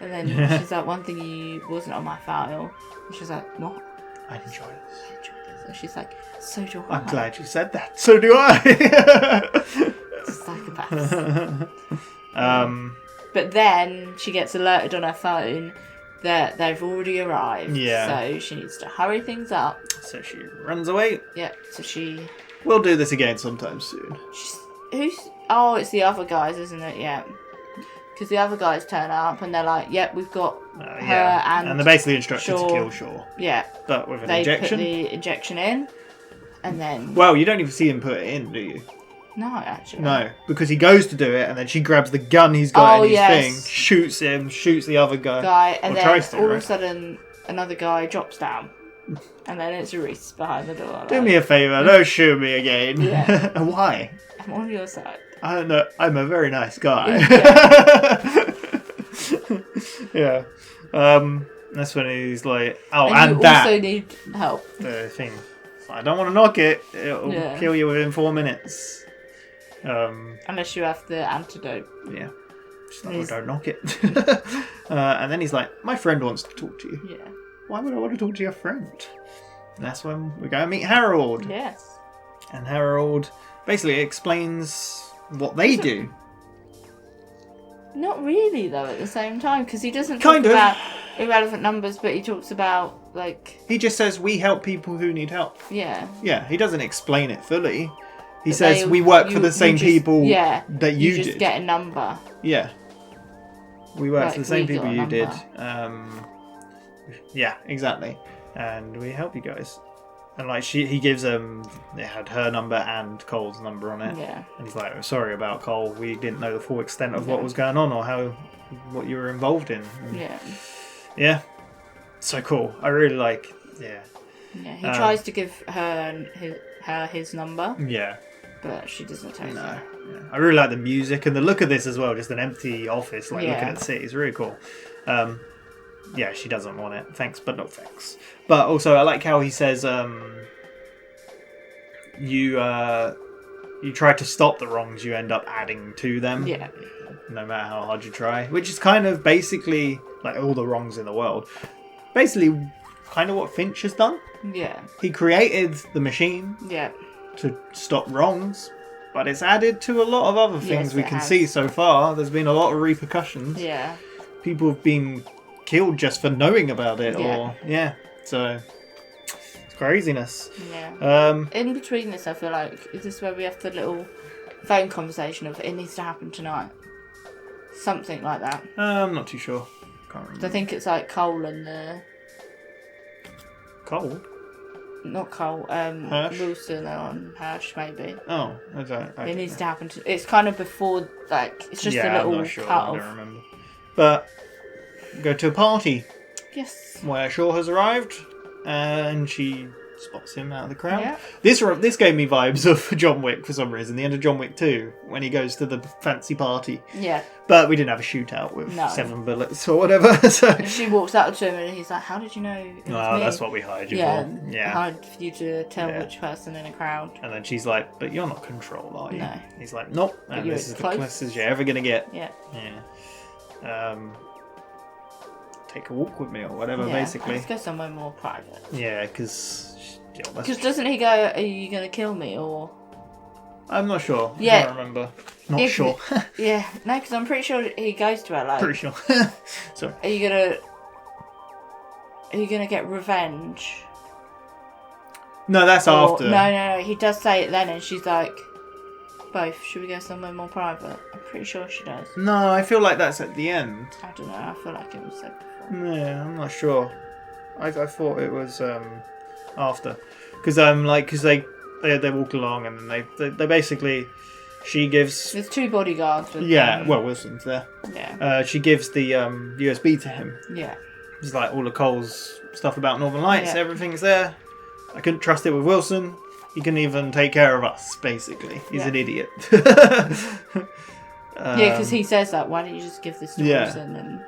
And then she's like, one thing you wasn't on my file. And she's like, what? I enjoy this. And she's like, so do I. I'm glad you said that. So do I. Psychopaths. But then she gets alerted on her phone that they've already arrived. Yeah. So she needs to hurry things up. So she runs away. Yeah. So she... We'll do this again sometime soon. Oh, it's the other guys, isn't it? Yeah. Because the other guys turn up and they're like, yep, we've got her and they're basically instructed Shaw. to kill Shaw. Yeah. But with an they injection. Put the injection in and then... Well, you don't even see him put it in, do you? No, actually. No, because he goes to do it and then she grabs the gun he's got in his thing, shoots him, shoots the other guy. And then all of a sudden another guy drops down. And then it's Reese behind the door. Do me a favour, don't shoot me again. Yeah. Why? I'm on your side. I don't know. I'm a very nice guy. Yeah. That's when he's like, and you that. also need help. The thing. I don't want to knock it. It'll kill you within 4 minutes. Unless you have the antidote. Yeah. Just like, don't knock it. And then he's like, my friend wants to talk to you. Yeah. Why would I want to talk to your friend? And that's when we go and meet Harold. Yes. And Harold basically explains what they do. Not really, though, at the same time, because he doesn't talk about irrelevant numbers, but he talks about, like... He just says, we help people who need help. Yeah. Yeah, he doesn't explain it fully. He says, we work for the same people that you did. You just get a number. Yeah. We work for the same people you did. Yeah, exactly. And we help you guys. And like he gives them, it had her number and Cole's number on it. Yeah. And he's like, sorry about Cole. We didn't know the full extent of what was going on or what you were involved in. And yeah. So cool. I really like. Yeah. Yeah. He tries to give her his number. Yeah. But she doesn't take it. Yeah. I really like the music and the look of this as well. Just an empty office, looking at the city. It's really cool. Yeah, she doesn't want it. Thanks, but no thanks. But also, I like how he says, you try to stop the wrongs, you end up adding to them. Yeah. No matter how hard you try. Which is kind of basically, like all the wrongs in the world. Basically, kind of what Finch has done. Yeah. He created the machine. Yeah. To stop wrongs. But it's added to a lot of other things we can see so far. There's been a lot of repercussions. Yeah. People have been killed just for knowing about it, so it's craziness. In between this, I feel like, is this where we have the little phone conversation of it needs to happen tonight? Something like that. I'm not too sure. Can't remember. I think it's like Cole and the... Cole? Not Cole, Hirsch? Wilson on Hirsch, maybe. Oh, I don't It needs to happen to... It's kind of before, like, it's just a little I'm not sure. cut I off. don't remember. But, go to a party. Yes. Where Shaw has arrived, and she spots him out of the crowd. Yeah. This gave me vibes of John Wick for some reason. The end of John Wick 2, when he goes to the fancy party. Yeah. But we didn't have a shootout with No. 7 bullets or whatever. So. And she walks up to him and he's like, how did you know it was me? That's what we hired you for. Yeah. Hired for you to tell which person in a crowd. And then she's like, but you're not Control, are you? No. He's like, nope. But And you're this is close. the closest you're ever going to get. Yeah. Yeah. Take a walk with me or whatever, basically. Let's go somewhere more private. Yeah, because... Because doesn't he go, are you going to kill me, or... I'm not sure. Yeah. I don't remember. Not sure. Yeah. No, because I'm pretty sure he goes to her, like... Pretty sure. Sorry. Are you gonna get revenge? No, that's after. No. He does say it then, and she's like, both. Should we go somewhere more private? I'm pretty sure she does. No, I feel like that's at the end. I don't know. I feel like it was said before. Yeah, I'm not sure. I thought it was after, because they walk along and then they basically, she gives. There's 2 bodyguards. With Yeah, well, Wilson's there. Yeah. She gives the USB to him. Yeah. It's like all of Cole's stuff about Northern Lights. Yeah. Everything's there. I couldn't trust it with Wilson. He can even take care of us. Basically, he's an idiot. Yeah, because he says that. Why don't you just give this to Wilson? And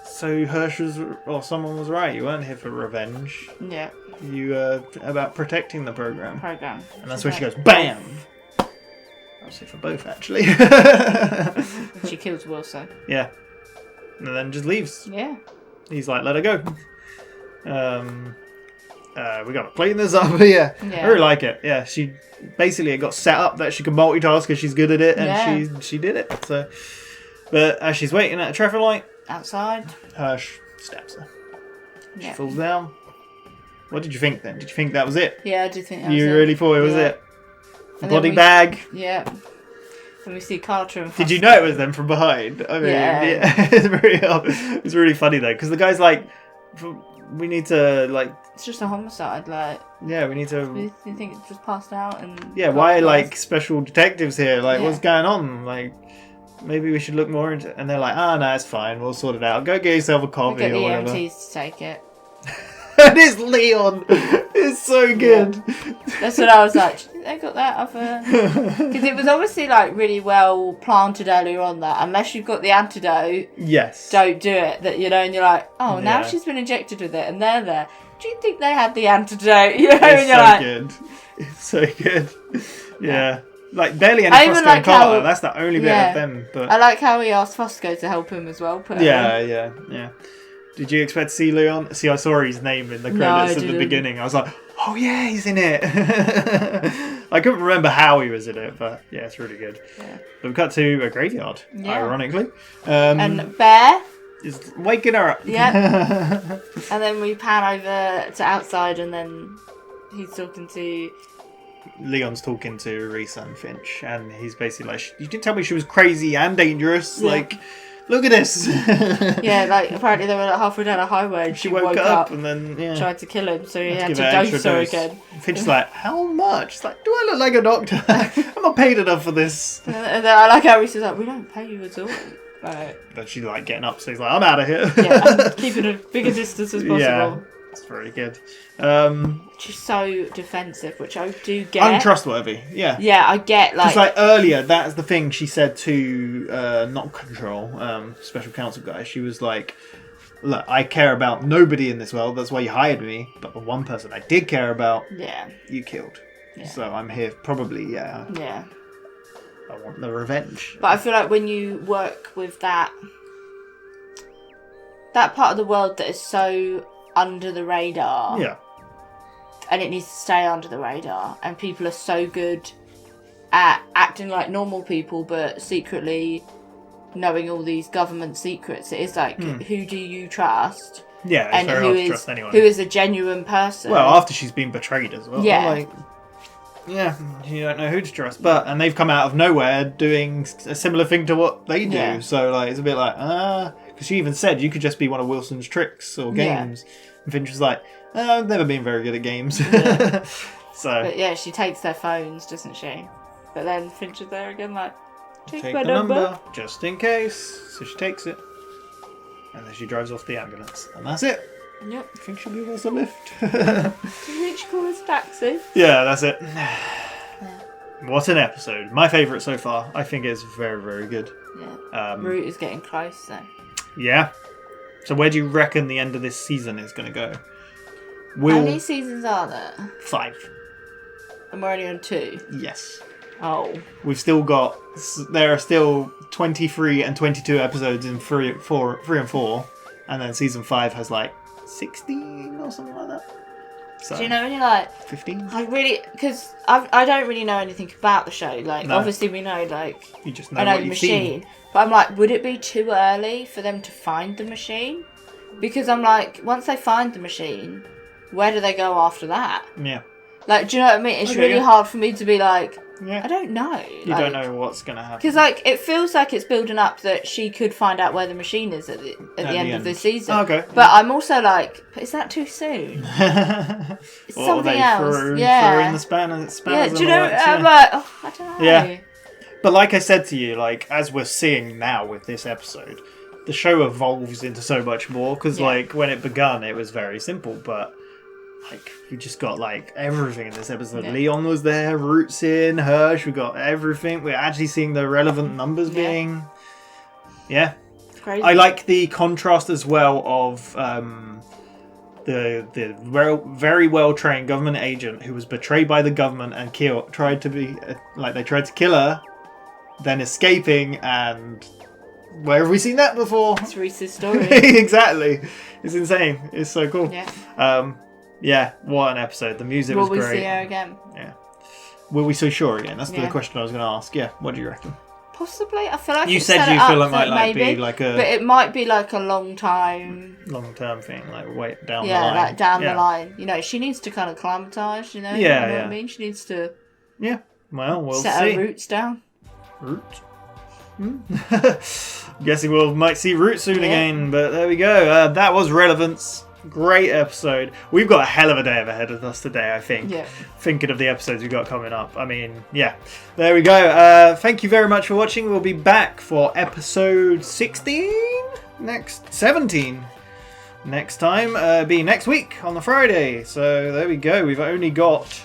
so Hirsch or someone was right. You weren't here for revenge. Yeah. You about protecting the program. And that's where she goes, BAM! I'll say for both, actually. She kills Wilson. Yeah. And then just leaves. Yeah. He's like, let her go. We gotta clean this up here. Yeah. I really like it. Yeah, she basically it got set up that she could multitask because she's good at it, and she did it. So, but as she's waiting at a traffic light outside, Hirsch stabs her. She Yeah. falls down. What did you think then? Did you think that was it? Yeah, I did think that was You it. really thought it was it? The And then body bag. Yeah. And we see Carter and Did you know it was them from behind? I mean, Yeah. It's really funny though, because the guy's like, we need to like. It's just a homicide, like. Yeah, we need to. You think it's just passed out and. Yeah, why like special detectives here? Like, Yeah. what's going on? Like, maybe we should look more into. And they're like, no, it's fine. We'll sort it out. Go get yourself a coffee Get the or whatever. EMTs to take it. And it's Leon. It's so good. That's what I was like. Do you think they got that other? Because it was obviously like really well planted earlier on that unless you've got the antidote. Yes. Don't do it. That and you're like, oh, now Yeah. she's been injected with it, and they're there. Do you think they had the antidote? You know, It's and you're so like, good. It's so good. Yeah. Like barely any I even Fosco like and Carter. how- That's the only bit yeah. of them. But I like how he asked Fosco to help him as well. yeah. Did you expect to see Leon? See, I saw his name in the No, I credits at the didn't. beginning. I was like, oh yeah, he's in it. I couldn't remember how he was in it, but yeah, it's really good. Yeah. But we cut to a graveyard, Yeah. ironically. And Bear. Is waking her up. Yeah. And then we pan over to outside, and then he's talking to. Leon's talking to Reese and Finch, and he's basically like, you didn't tell me she was crazy and dangerous. Yeah. Like, look at this. Yeah, like apparently they were like halfway down a highway and she woke up and then tried to kill him, so he had give to her dose extra her dose. again. Finch's like, how much? It's like, do I look like a doctor? I'm not paid enough for this. And then I like how Reese is like, we don't pay you at all. Like, But she's like getting up, so he's like, I'm out of here. yeah, and keeping a bigger distance as possible. Yeah, it's very good. She's so defensive, which I do get. Untrustworthy, yeah. Yeah, I get Because like earlier, that's the thing she said to not Control, special counsel guy. She was like, look, I care about nobody in this world. That's why you hired me. But the one person I did care about, you killed. Yeah. So I'm here probably, Yeah. I want the revenge. But I feel like when you work with that part of the world that is so under the radar. Yeah. And it needs to stay under the radar. And people are so good at acting like normal people, but secretly knowing all these government secrets. It is like, who do you trust? Yeah, it's and very hard to trust anyone. who is a genuine person. Well, after she's been betrayed as well. Yeah. Like, Yeah, you don't know who to trust. And they've come out of nowhere doing a similar thing to what they do. Yeah. So like it's a bit like, because she even said you could just be one of Wilson's tricks or games. And Finch was like, I've never been very good at games. Yeah. So. But yeah, she takes their phones, doesn't she? But then Finch is there again, like, take Take my the number. number just in case. So she takes it. And then she drives off the ambulance. And that's it. Yep. I think she'll give us a lift. Did she call us taxi? Yeah, that's it. What an episode. My favourite so far. I think it's very, very good. Yeah. Root is getting close then. Yeah. So where do you reckon the end of this season is going to go? How many seasons are there? 5. And we're only on 2? Yes. Oh. We've still got... There are still 23 and 22 episodes in 3 and 4. And then season 5 has like 16 or something like that. So, do you know any like 15? I really, because I don't really know anything about the show. Like, No. obviously we know, like, You just know I know what the you've machine, seen. but I'm like, would it be too early for them to find the machine? Because I'm like, once they find the machine, where do they go after that? Yeah. Like, do you know what I mean? It's Okay, really yeah. hard for me to be like, Yeah. I don't know. You don't know what's going to happen. Because, like, it feels like it's building up that she could find out where the machine is at the end of the season. Oh, okay. But I'm also like, but is that too soon? It's What something they else. threw Yeah. in the spanners Yeah, do you and all know? that, I'm yeah. like, oh, I don't know. Yeah. But like I said to you, like, as we're seeing now with this episode, the show evolves into so much more. Because, like, when it begun, it was very simple. But, like, we just got, like, everything in this episode. Yeah. Leon was there, Root's in, Hirsch, we got everything. We're actually seeing the relevant numbers being... Yeah. It's crazy. I like the contrast as well of the very well trained government agent who was betrayed by the government and tried to kill her, then escaping, and where have we seen that before? It's Reese's story. Exactly. It's insane. It's so cool. Yeah. Yeah, what an episode. The music Will was we great. see her again? Yeah. Will we see Sure again? That's the Yeah. question I was going to ask. Yeah, what do you reckon? Possibly. I feel like You it's said set you up feel it that might maybe, be like a- but it might be like a long time. Long-term thing, like wait down the Yeah, line. like down Yeah. the line. You know, she needs to kind of acclimatise. You know. Yeah, You know yeah. what I mean? She needs to. Yeah. Well, we'll set see. her roots down. Root. Guessing we might see Root soon again, but there we go. That was Relevance. Great episode. We've got a hell of a day ahead of us today, I think. Yeah. Thinking of the episodes we've got coming up. I mean, yeah. There we go. Thank you very much for watching. We'll be back for episode 16? 17. Next time. Be next week on the Friday. So there we go. We've only got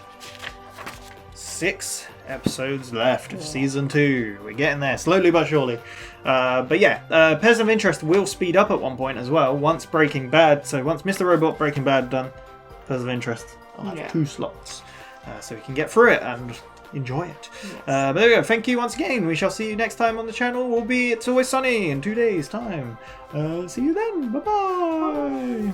6 episodes left of season 2. We're getting there slowly but surely. But yeah, Person of Interest will speed up at one point as well once Breaking Bad. So once Mr. Robot Breaking Bad done, Person of Interest will have 2 slots, so we can get through it and enjoy it. But there we go. Thank you once again. We shall see you next time on the channel. Will be It's Always Sunny in 2 days' time. See you then. Bye bye.